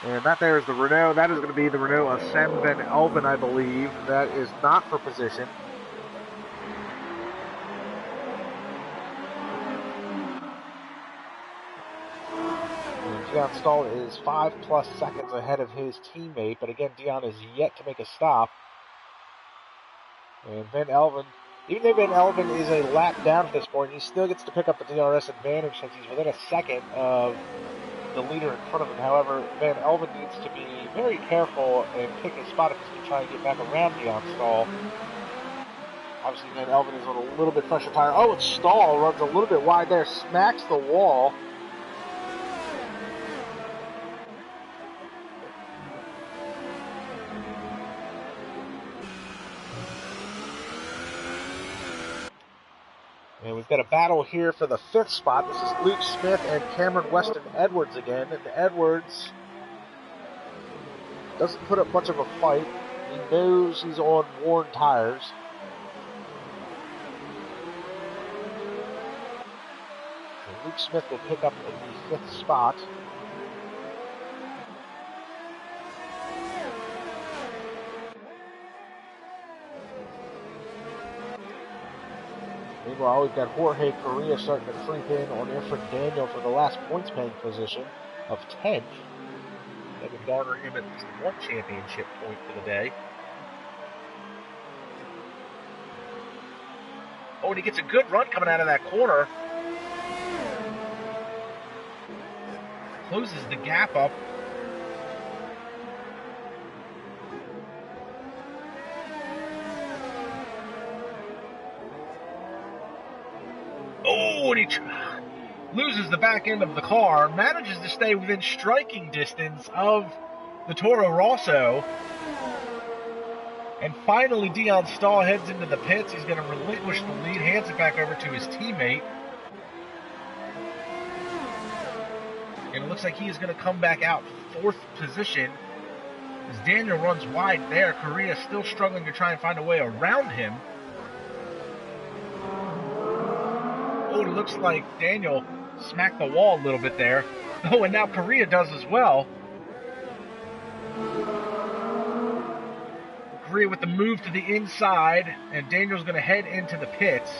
And that there is the Renault. That is going to be the Renault of Sam Van Elven, I believe. That is not for position. And Dion Stahl is 5+ seconds ahead of his teammate, but again, Dion is yet to make a stop. And Van Elven, even though Van Elven is a lap down at this point, he still gets to pick up the DRS advantage since he's within a second of the leader in front of him. However, Van Elven needs to be very careful and pick his spot if he's going to try and get back around Dion Stahl. Obviously, Van Elven is on a little bit fresher tire. Oh, and Stahl runs a little bit wide there, smacks the wall. And we've got a battle here for the 5th spot. This is Luke Smith and Cameron Weston Edwards again. And Edwards doesn't put up much of a fight. He knows he's on worn tires. So Luke Smith will pick up in the 5th spot. Meanwhile, we've got Jorge Correa starting to creep in on Efren Daniel for the last points-paying position of 10th. That would garner him at least one championship point for the day. Oh, and he gets a good run coming out of that corner. Closes the gap up. Oh, and he loses the back end of the car, manages to stay within striking distance of the Toro Rosso. And finally, Dion Stahl heads into the pits. He's going to relinquish the lead, hands it back over to his teammate. And it looks like he is going to come back out 4th position as Daniel runs wide there. Correa still struggling to try and find a way around him. Oh, it looks like Daniel smacked the wall a little bit there. Oh, and now Correa does as well. Correa with the move to the inside, and Daniel's going to head into the pits.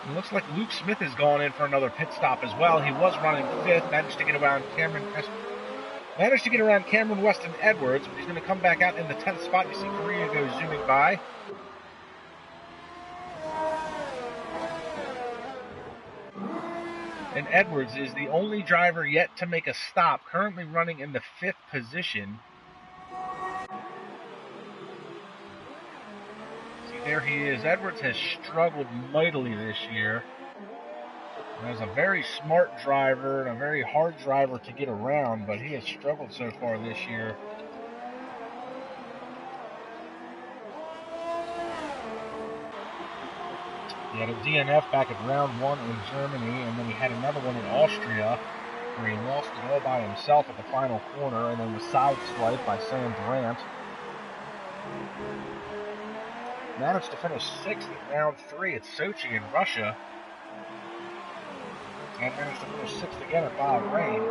It looks like Luke Smith has gone in for another pit stop as well. He was running 5th, managed to get around Cameron Weston Edwards, but he's going to come back out in the 10th spot. You see Correa go zooming by. And Edwards is the only driver yet to make a stop, currently running in the 5th position. See, there he is. Edwards has struggled mightily this year. He's a very smart driver and a very hard driver to get around, but he has struggled so far this year. He had a DNF back at round 1 in Germany, and then he had another one in Austria, where he lost it all by himself at the final corner, and then was sideswiped by Sam Brandt. Managed to finish 6th at round 3 at Sochi in Russia, and managed to finish 6th again at Bahrain.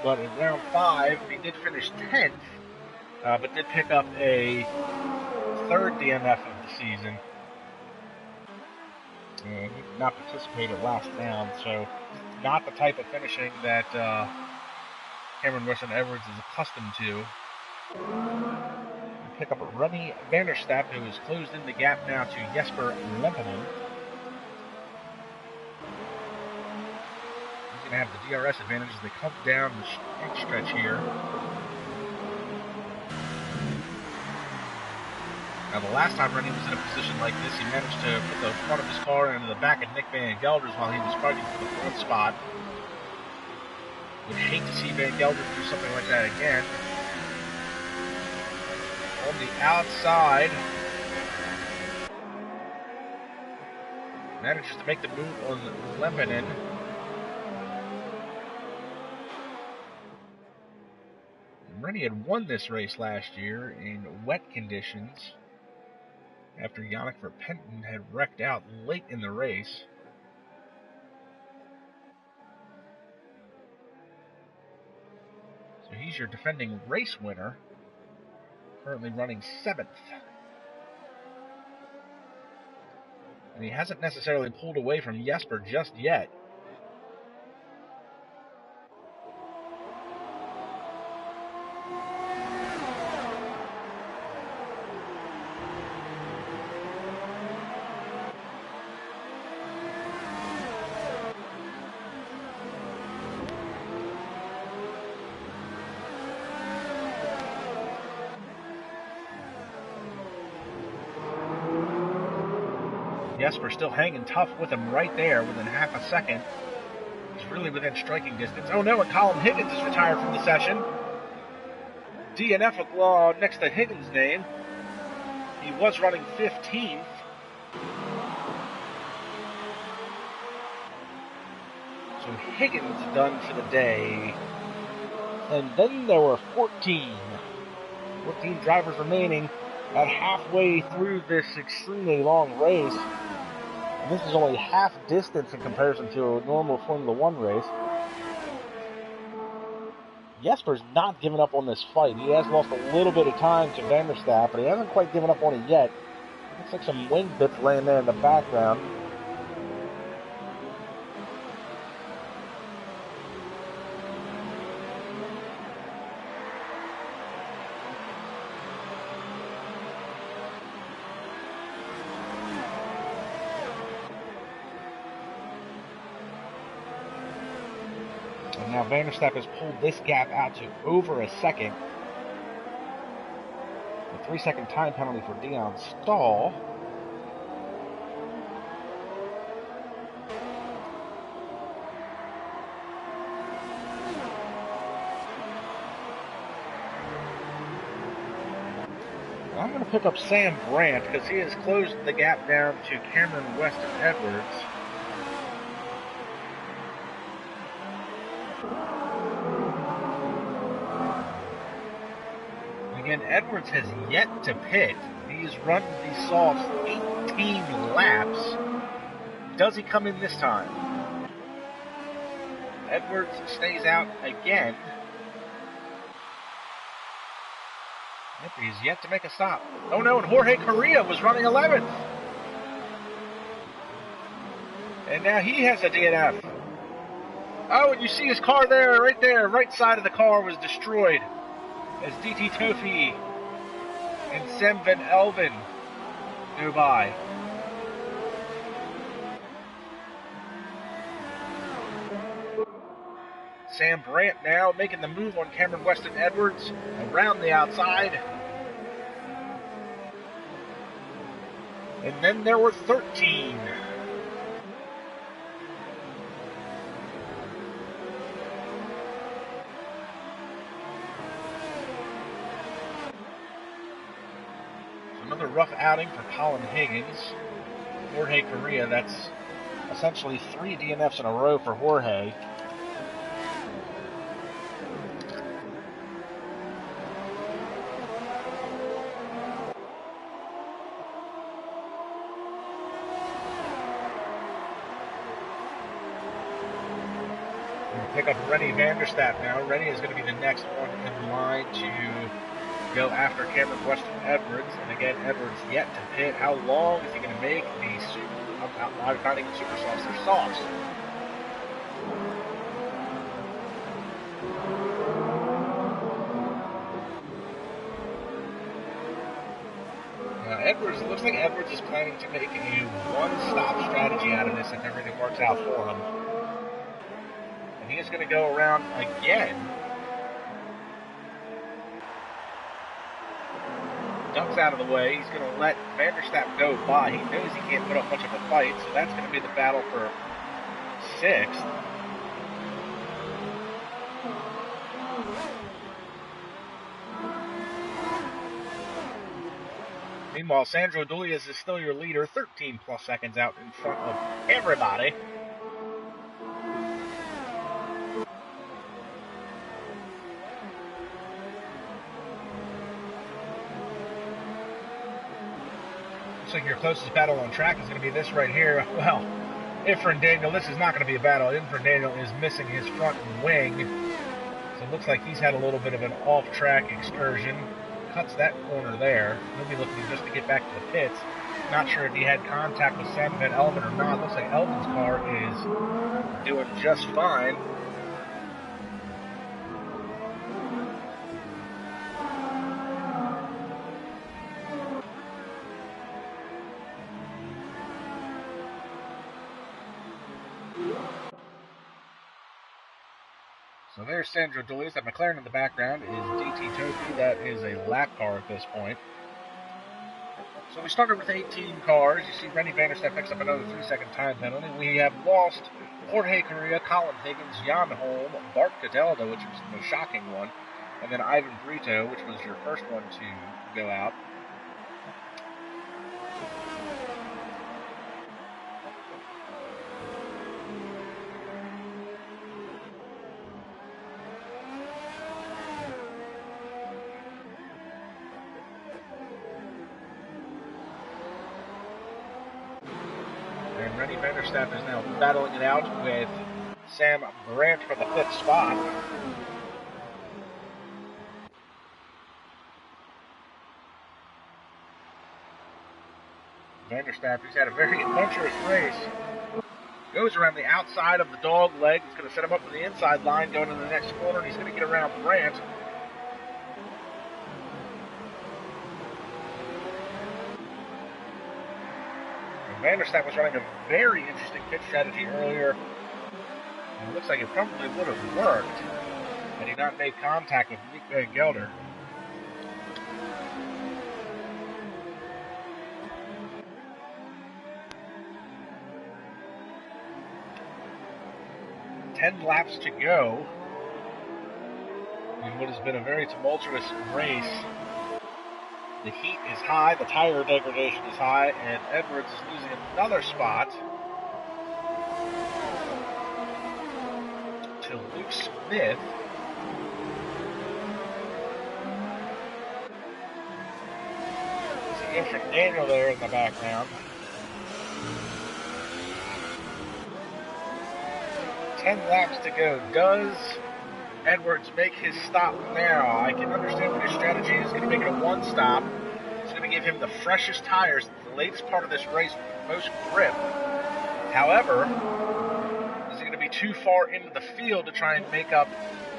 But in round 5, he did finish 10th, but did pick up a 3rd DNF of the season. And he did not participate at last round, so not the type of finishing that Cameron Weston Edwards is accustomed to. We pick up a Ronnie Vanderstappen, who has closed in the gap now to Jesper Lempinen. He's going to have the DRS advantage as they come down the straight stretch here. Now, the last time Rennie was in a position like this, he managed to put the front of his car into the back of Nick Van Gelder's while he was fighting for the 4th spot. Would hate to see Van Gelder do something like that again. On the outside, Manages to make the move on Lebanon. Rennie had won this race last year in wet conditions after Yannick Verpenton had wrecked out late in the race. So he's your defending race winner, currently running 7th. And he hasn't necessarily pulled away from Jesper just yet. Jesper still hanging tough with him right there within half a second. He's really within striking distance. Oh no, and Colin Higgins is retired from the session. DNF next to Higgins' name. He was running 15th. So Higgins done for the day. And then there were 14 drivers remaining at halfway through this extremely long race. And this is only half distance in comparison to a normal Formula One race. Jesper's not given up on this fight. He has lost a little bit of time to Van der Stappen, but he hasn't quite given up on it yet. Looks like some wing bits laying there in the background. And now Van der Stappen has pulled this gap out to over a second. A 3-second time penalty for Dion Stahl. I'm going to pick up Sam Brandt because he has closed the gap down to Cameron Weston Edwards. Again, Edwards has yet to pit. He's run these softs 18 laps. Does he come in this time? Edwards stays out again. Yep, he's yet to make a stop. Oh no, and Jorge Correa was running 11th. And now he has a DNF. Oh, and you see his car there, right side of the car was destroyed as DT Tofi and Sem van Elven go by. Sam Brandt now making the move on Cameron Weston Edwards around the outside. And then there were 13. Another rough outing for Colin Higgins. Jorge Correa, that's essentially 3 DNFs in a row for Jorge. Pick up Rennie Van der Stappen now. Rennie is going to be the next one in line to go after Cameron Weston Edwards. And again, Edwards yet to pit. How long is he going to make the not even super softs, they're softs. Now Edwards, it looks like Edwards is planning to make a one-stop strategy out of this if everything works out for him. And he is going to go around again. Ducks out of the way. He's going to let Van der Stappen go by. He knows he can't put up much of a fight, so that's going to be the battle for 6th. Meanwhile, Sandro Dulias is still your leader, 13 plus seconds out in front of everybody. Looks like your closest battle on track is going to be this right here. Well, Efren Daniel, this is not going to be a battle. Efren Daniel is missing his front wing. So it looks like he's had a little bit of an off-track excursion. Cuts that corner there. He'll be looking just to get back to the pits. Not sure if he had contact with Sam Van Elven or not. Looks like Elven's car is doing just fine. So there's Sandro Dulias. That McLaren in the background is DT Topi. That is a lap car at this point. So we started with 18 cars. You see Rennie Vanderstappen picks up another 3-second time penalty. We have lost Jorge Correa, Colin Higgins, Jan Holm, Bart Cadelda, which was the shocking one, and then Ivan Brito, which was your first one to go out. And Rennie Vanderstappen is now battling it out with Sam Brandt for the 5th spot. Vanderstappen's had a very adventurous race. Goes around the outside of the dog leg. It's going to set him up for the inside line going to the next corner, and he's going to get around Brandt. Vanderstappen was running a very interesting pit strategy earlier. And it looks like it probably would have worked had he not made contact with Nick Van Gelder. Ten laps to go in what has been a very tumultuous race. The heat is high, the tire degradation is high, and Edwards is losing another spot to Luke Smith. See Efren Daniel there in the background. 10 laps to go. Does Edwards make his stop now? I can understand what his strategy is. He's going to make it a one stop. It's going to give him the freshest tires, the latest part of this race, most grip. However, is he going to be too far into the field to try and make up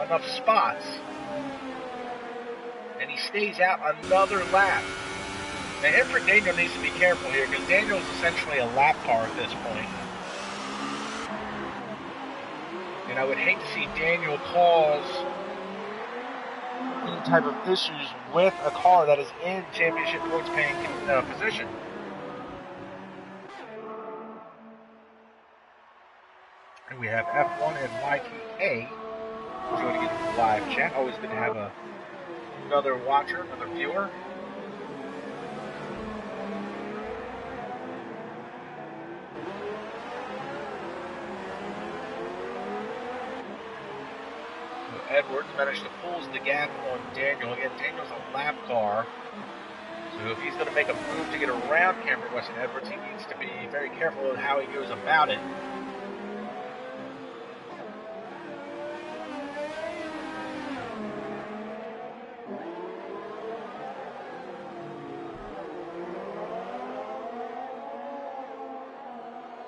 enough spots? And he stays out another lap. Now, Efren Daniel needs to be careful here because Daniel is essentially a lap car at this point. And I would hate to see Daniel cause any type of issues with a car that is in championship points paying position. And we have F1 and YTK joining in the live chat. Always good to have another watcher, another viewer. Edwards managed to close the gap on Daniel. Again, Daniel's a lap car. So if he's going to make a move to get around Cameron Weston Edwards, he needs to be very careful with how he goes about it.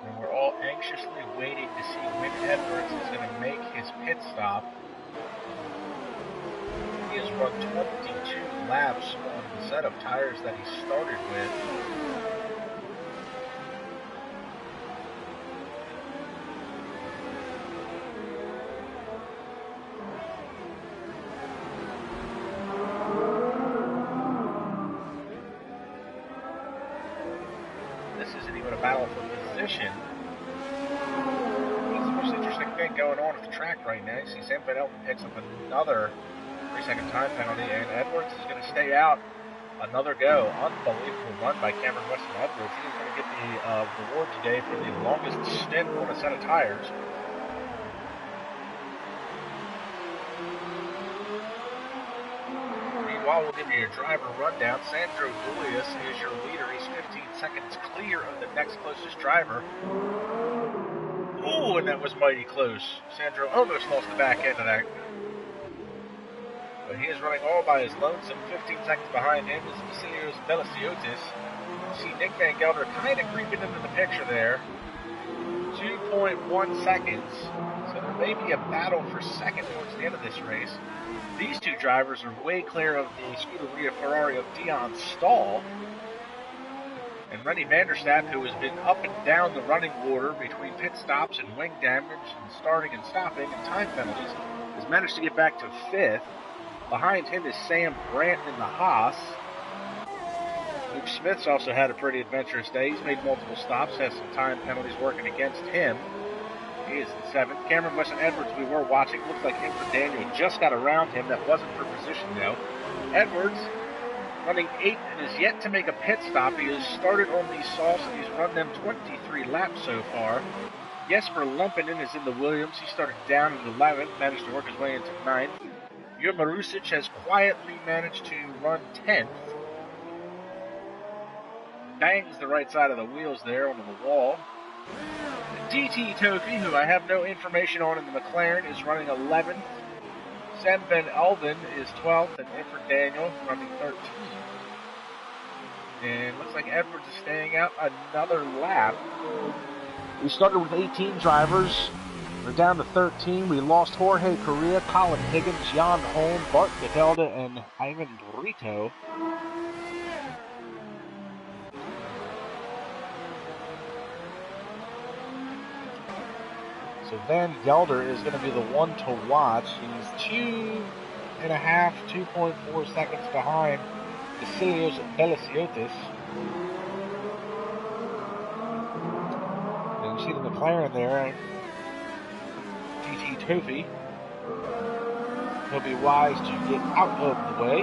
And we're all anxiously waiting to see when Edwards is going to make his pit stop. He has run 22 laps on the set of tires that he started with. This isn't even a battle for position. That's the most interesting thing going on at the track right now. You see Sam Van Elten picks up another 3-second time penalty, and Edwards is going to stay out Another go. Unbelievable run by Cameron Weston Edwards. He is going to get the reward today for the longest stint on a set of tires. Meanwhile, we'll give you your driver rundown. Sandro Julius is your leader. He's 15 seconds clear of the next closest driver. Ooh, and that was mighty close. Sandro almost lost the back end of that. But he is running all by his lonesome. 15 seconds behind him is Vasilios Belasiotis. See Nick Van Gelder kind of creeping into the picture there. 2.1 seconds. So there may be a battle for second towards the end of this race. These two drivers are way clear of the Scuderia Ferrari of Dion Stahl. And Rennie Vanderstappen, who has been up and down the running order between pit stops and wing damage and starting and stopping and time penalties, has managed to get back to 5th. Behind him is Sam Brandt in the Haas. Luke Smith's also had a pretty adventurous day. He's made multiple stops, has some time penalties working against him. He is in 7th. Cameron Weston Edwards, we were watching. Looks like Inford Daniel just got around him. That wasn't for position, though. Edwards running 8th and is yet to make a pit stop. He has started on these softs and he's run them 23 laps so far. Jesper Lempinen is in the Williams. He started down in 11th, managed to work his way into 9th. Jur Marusic has quietly managed to run 10th. Bangs the right side of the wheels there onto the wall. DT Tofi, who I have no information on in the McLaren, is running 11th. Sam Ben Alvin is 12th, and Inford Daniel running 13th. And looks like Edwards is staying out another lap. We started with 18 drivers. We're down to 13. We lost Jorge Correa, Colin Higgins, Jan Holm, Bart Gadelda, and Ivan Brito. So Van Gelder is going to be the one to watch. He's 2.4 seconds behind Vasilios Belasiotis. And you see the McLaren there. DT Tofi. He'll be wise to get out of the way.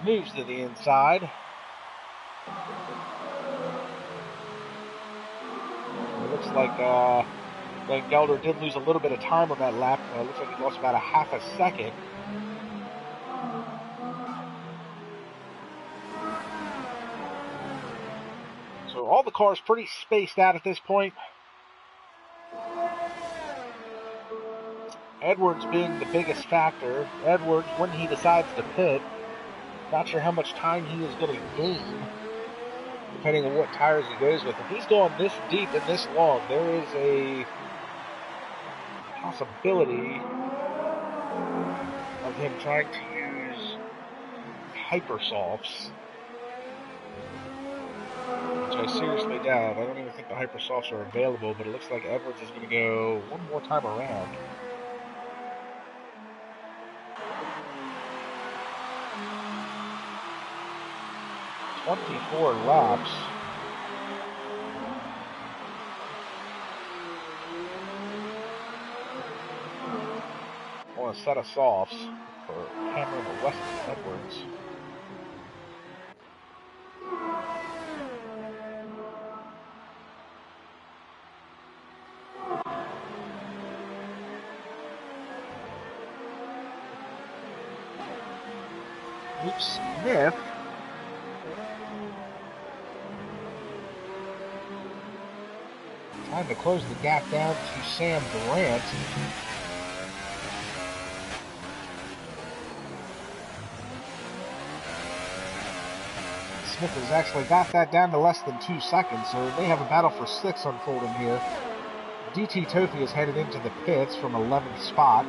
Moves to the inside. It looks like Van Gelder did lose a little bit of time on that lap. It looks like he lost about a half a second. So all the cars pretty spaced out at this point. Edwards being the biggest factor. Edwards, when he decides to pit, not sure how much time he is going to gain, depending on what tires he goes with. If he's going this deep and this long, there is a possibility of him trying to use hypersofts, which I seriously doubt. I don't even think the hypersofts are available, but it looks like Edwards is going to go one more time around. "24 laps. On a set of softs for Cameron Weston Edwards. Luke Smith trying to close the gap down to Sam Brandt. Smith has actually got that down to less than 2 seconds, so they have a battle for 6 unfolding here. DT Tofi is headed into the pits from 11th spot.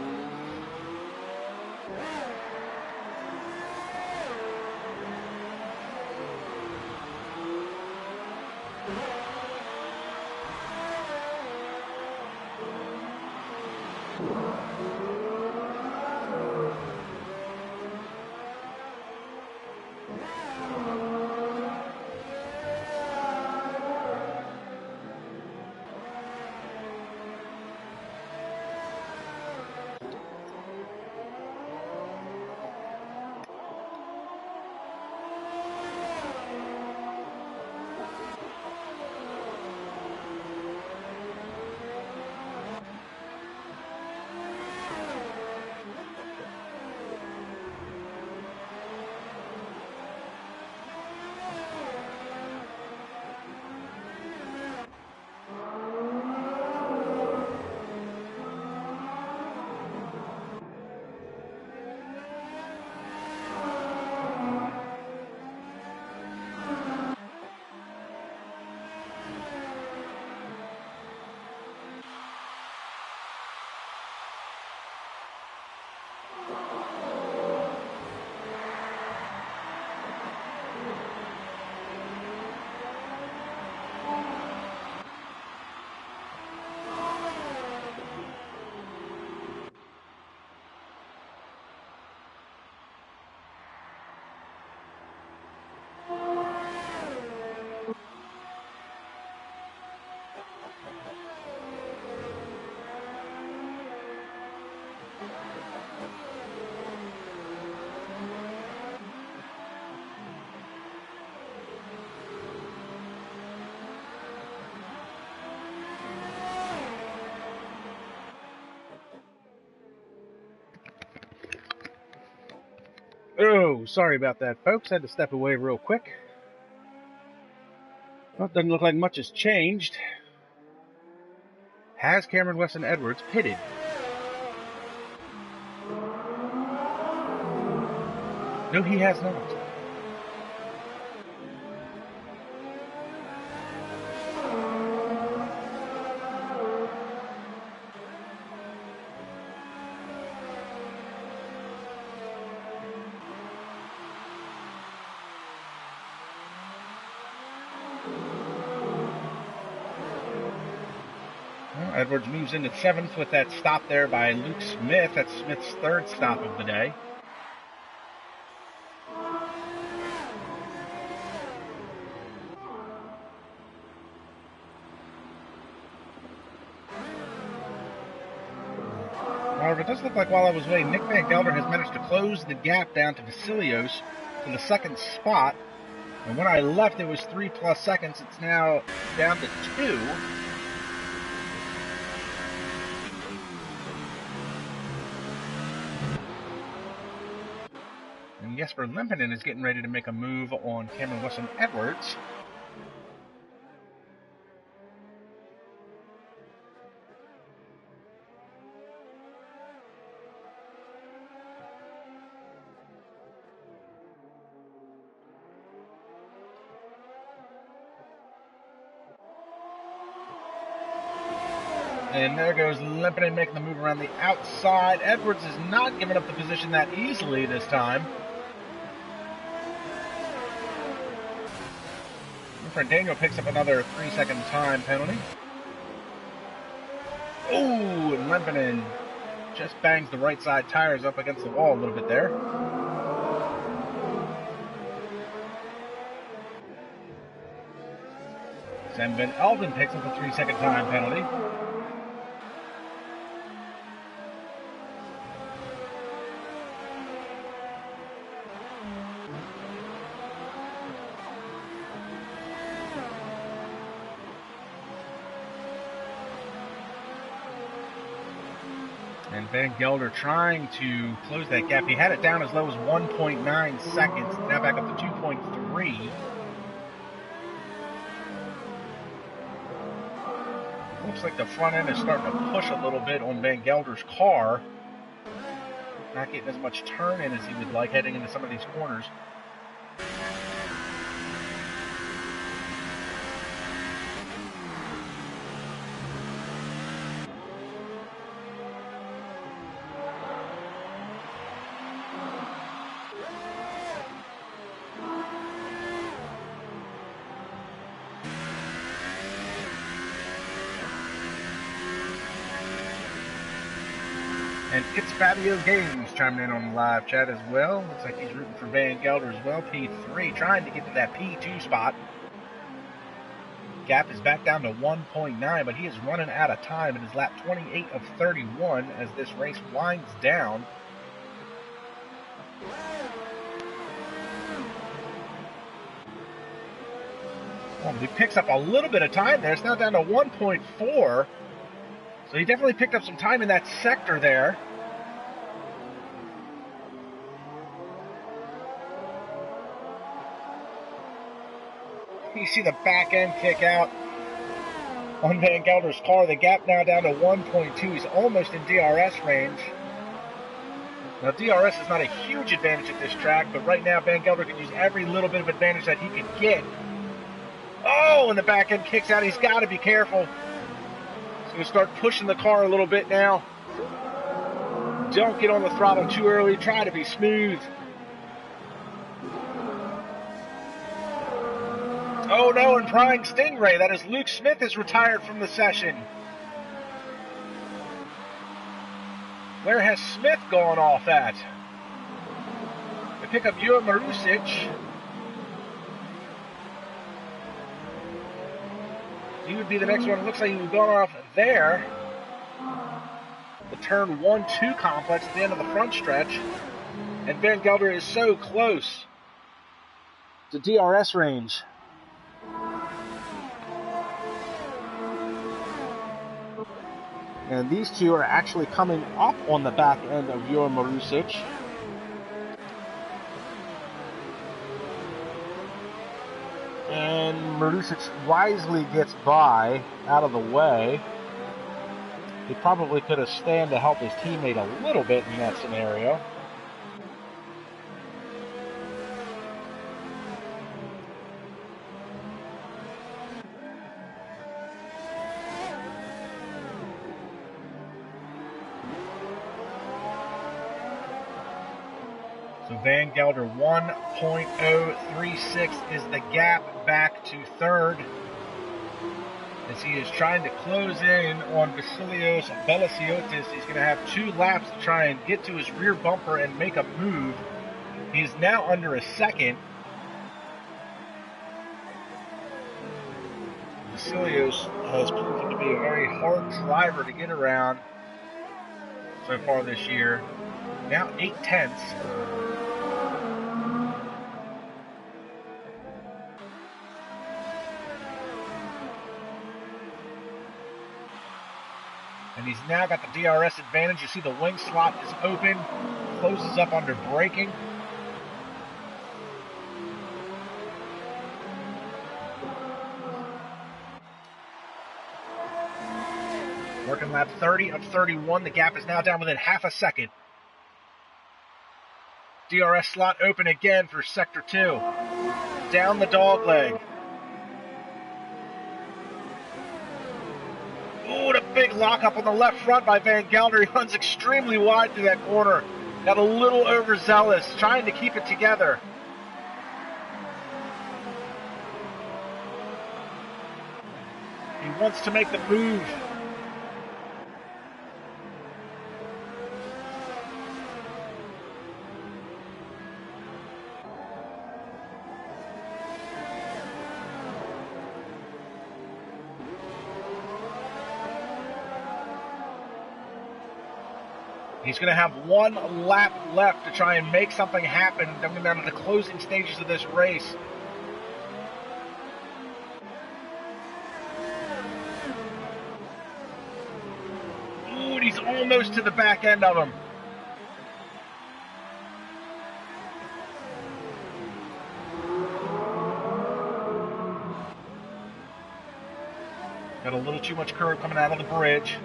So, sorry about that, folks. Had to step away real quick. Well, it doesn't look like much has changed. Has Cameron Weston Edwards pitted? No, he has not. Edwards moves into 7th with that stop there by Luke Smith. That's Smith's 3rd stop of the day. However, it does look like while I was waiting, Nick Van Gelder has managed to close the gap down to Vasilios for the 2nd spot. And when I left, it was 3+ seconds. It's now down to 2. And Jesper Lempinen is getting ready to make a move on Cameron Weston Edwards. And there goes Lempinen making the move around the outside. Edwards is not giving up the position that easily this time. Daniel picks up another 3-second time penalty. Oh, and Lempinen just bangs the right side tires up against the wall a little bit there. Sam Van Elden picks up a 3-second time penalty. And Van Gelder trying to close that gap. He had it down as low as 1.9 seconds. Now back up to 2.3. Looks like the front end is starting to push a little bit on Van Gelder's car. Not getting as much turn in as he would like heading into some of these corners. And it's Fabio Gaines chiming in on the live chat as well. Looks like he's rooting for Van Gelder as well. P3, trying to get to that P2 spot. Gap is back down to 1.9, but he is running out of time. It is lap 28 of 31 as this race winds down. Well, he picks up a little bit of time there. It's now down to 1.4. So he definitely picked up some time in that sector there. You see the back end kick out on Van Gelder's car. The gap now down to 1.2. He's almost in DRS range. Now DRS is not a huge advantage at this track, but right now Van Gelder could use every little bit of advantage that he could get. Oh, and the back end kicks out. He's got to be careful. He's going to start pushing the car a little bit now. Don't get on the throttle too early. Try to be smooth. Oh no, and prying Stingray. That is Luke Smith is retired from the session. Where has Smith gone off at? They pick up Jure Marusic. He would be the next one. It looks like he was going off there. The turn 1-2 complex at the end of the front stretch. And Van Gelder is so close to DRS range. And these two are actually coming up on the back end of Jure Marusic. And Marusic wisely gets by, out of the way. He probably could have stand to help his teammate a little bit in that scenario. So Van Gelder 1.036 is the gap back to third, as he is trying to close in on Vasilios Belasiotis. He's going to have 2 laps to try and get to his rear bumper and make a move. He's now under a second. Vasilios has proven to be a very hard driver to get around so far this year. Now 8/10. And he's now got the DRS advantage. You see the wing slot is open, closes up under braking. Working lap 30 of 31. The gap is now down within half a second. DRS slot open again for Sector 2. Down the dog leg. Ooh, a big lockup on the left front by Van Gelder. He runs extremely wide through that corner. Got a little overzealous, trying to keep it together. He wants to make the move. He's going to have 1 lap left to try and make something happen. Then we're down to the closing stages of this race. Ooh, and he's almost to the back end of him. Got a little too much curve coming out of the bridge.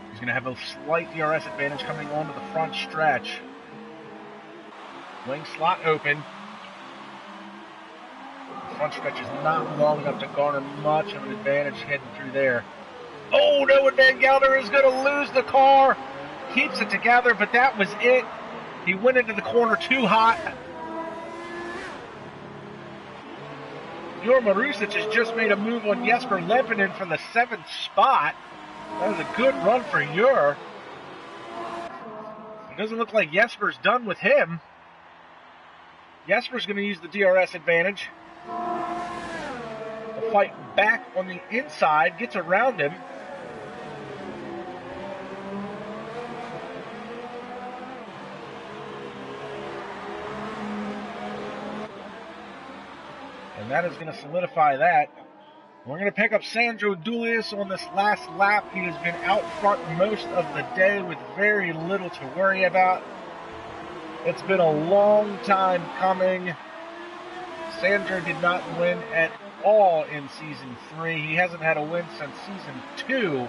He's going to have a slight DRS advantage coming onto the front stretch. Wing slot open. The front stretch is not long enough to garner much of an advantage heading through there. Oh no, and Van Gelder is going to lose the car. Keeps it together, but that was it. He went into the corner too hot. Jur Marusic has just made a move on Jesper Lepinen for the 7th spot. That was a good run for Jur. It doesn't look like Jesper's done with him. Jesper's going to use the DRS advantage. The fight back on the inside, gets around him. And that is going to solidify that. We're going to pick up Sandro Dulius on this last lap. He has been out front most of the day with very little to worry about. It's been a long time coming. Sandro did not win at all in Season 3. He hasn't had a win since Season 2.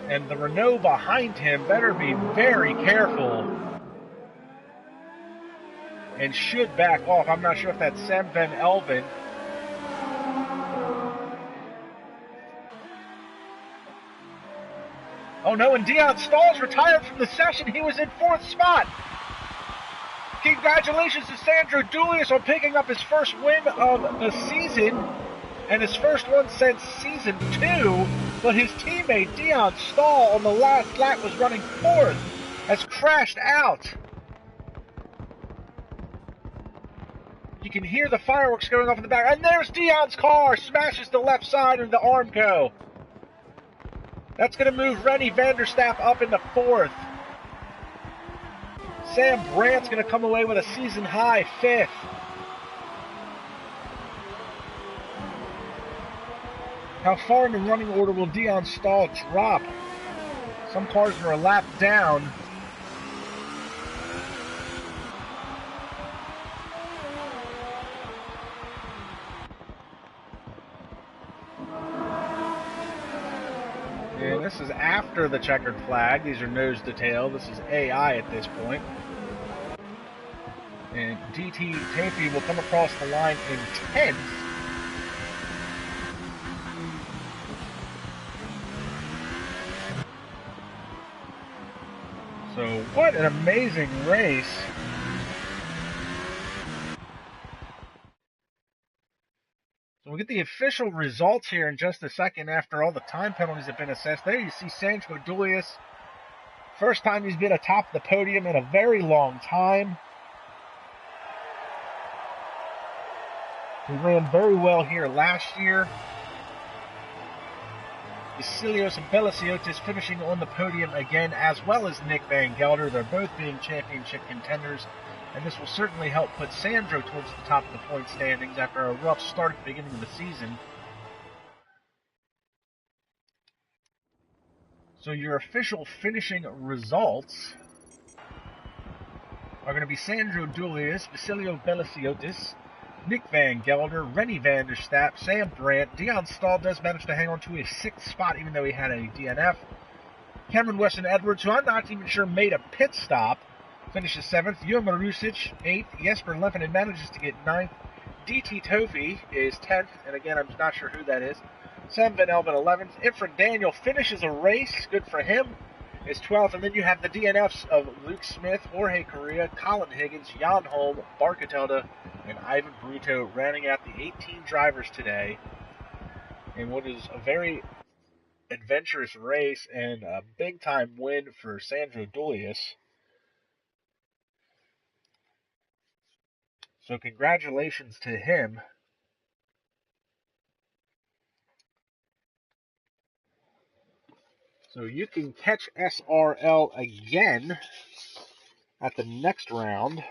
And the Renault behind him better be very careful and should back off. I'm not sure if that's Sam Van Elven. Oh no, and Dion Stahl's retired from the session. He was in 4th spot. Congratulations to Sandro Dulius on picking up his first win of the season, and his first one since Season 2, but his teammate Dion Stahl on the last lap was running 4th, has crashed out. You can hear the fireworks going off in the back. And there's Dion's car. Smashes the left side of the Armco. That's going to move Rennie Vanderstapp up into 4th. Sam Brandt's going to come away with a season high 5th. How far in the running order will Dion Stahl drop? Some cars are a lap down. And this is after the checkered flag. These are nose to tail. This is AI at this point. And DT Tapey will come across the line in 10th. So what an amazing race. So we'll get the official results here in just a second after all the time penalties have been assessed. There you see Sandro Dulius. First time he's been atop the podium in a very long time. He ran very well here last year. Vasilios and Belasiotis finishing on the podium again, as well as Nick Van Gelder. They're both being championship contenders, and this will certainly help put Sandro towards the top of the point standings after a rough start at the beginning of the season. So your official finishing results are going to be Sandro Dulius, Vasilio Belasiotis, Nick Van Gelder, Rennie van der Stapp, Sam Brandt. Dion Stahl does manage to hang on to a 6th spot even though he had a DNF. Cameron Weston Edwards, who I'm not even sure made a pit stop, finishes 7th. Johan Marusic, 8th. Jesper Lempinen manages to get 9th. DT Tofi is 10th, and again, I'm not sure who that is. Sam Van Elven, 11th. Ifrit Daniel finishes a race, good for him, is 12th. And then you have the DNFs of Luke Smith, Jorge Correa, Colin Higgins, Jan Holm, Barcatelda, and Ivan Bruto rounding out the 18 drivers today in what is a very adventurous race and a big-time win for Sandro Dulius. So congratulations to him. So you can catch SRL again at the next round,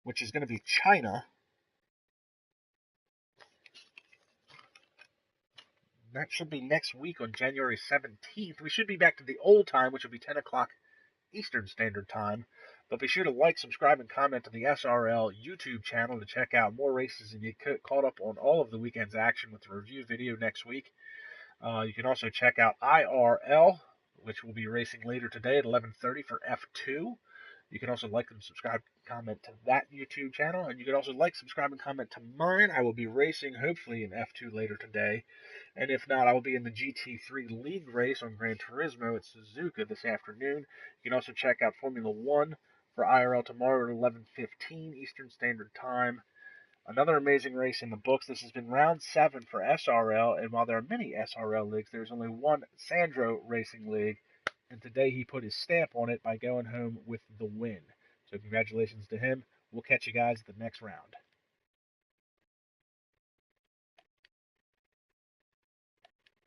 which is going to be China. That should be next week on January 17th. We should be back to the old time, which will be 10 o'clock Eastern Standard Time. But be sure to like, subscribe, and comment to the SRL YouTube channel to check out more races and get caught up on all of the weekend's action with the review video next week. You can also check out IRL, which will be racing later today at 11:30 for F2. You can also like and subscribe, comment to that YouTube channel, and you can also like, subscribe, and comment to mine. I will be racing, hopefully, in F2 later today, and if not, I will be in the GT3 League race on Gran Turismo at Suzuka this afternoon. You can also check out Formula 1 for IRL tomorrow at 11:15 Eastern Standard Time. Another amazing race in the books. This has been round 7 for SRL, and while there are many SRL leagues, there's only one Sandro Racing League, and today he put his stamp on it by going home with the win. So congratulations to him. We'll catch you guys at the next round.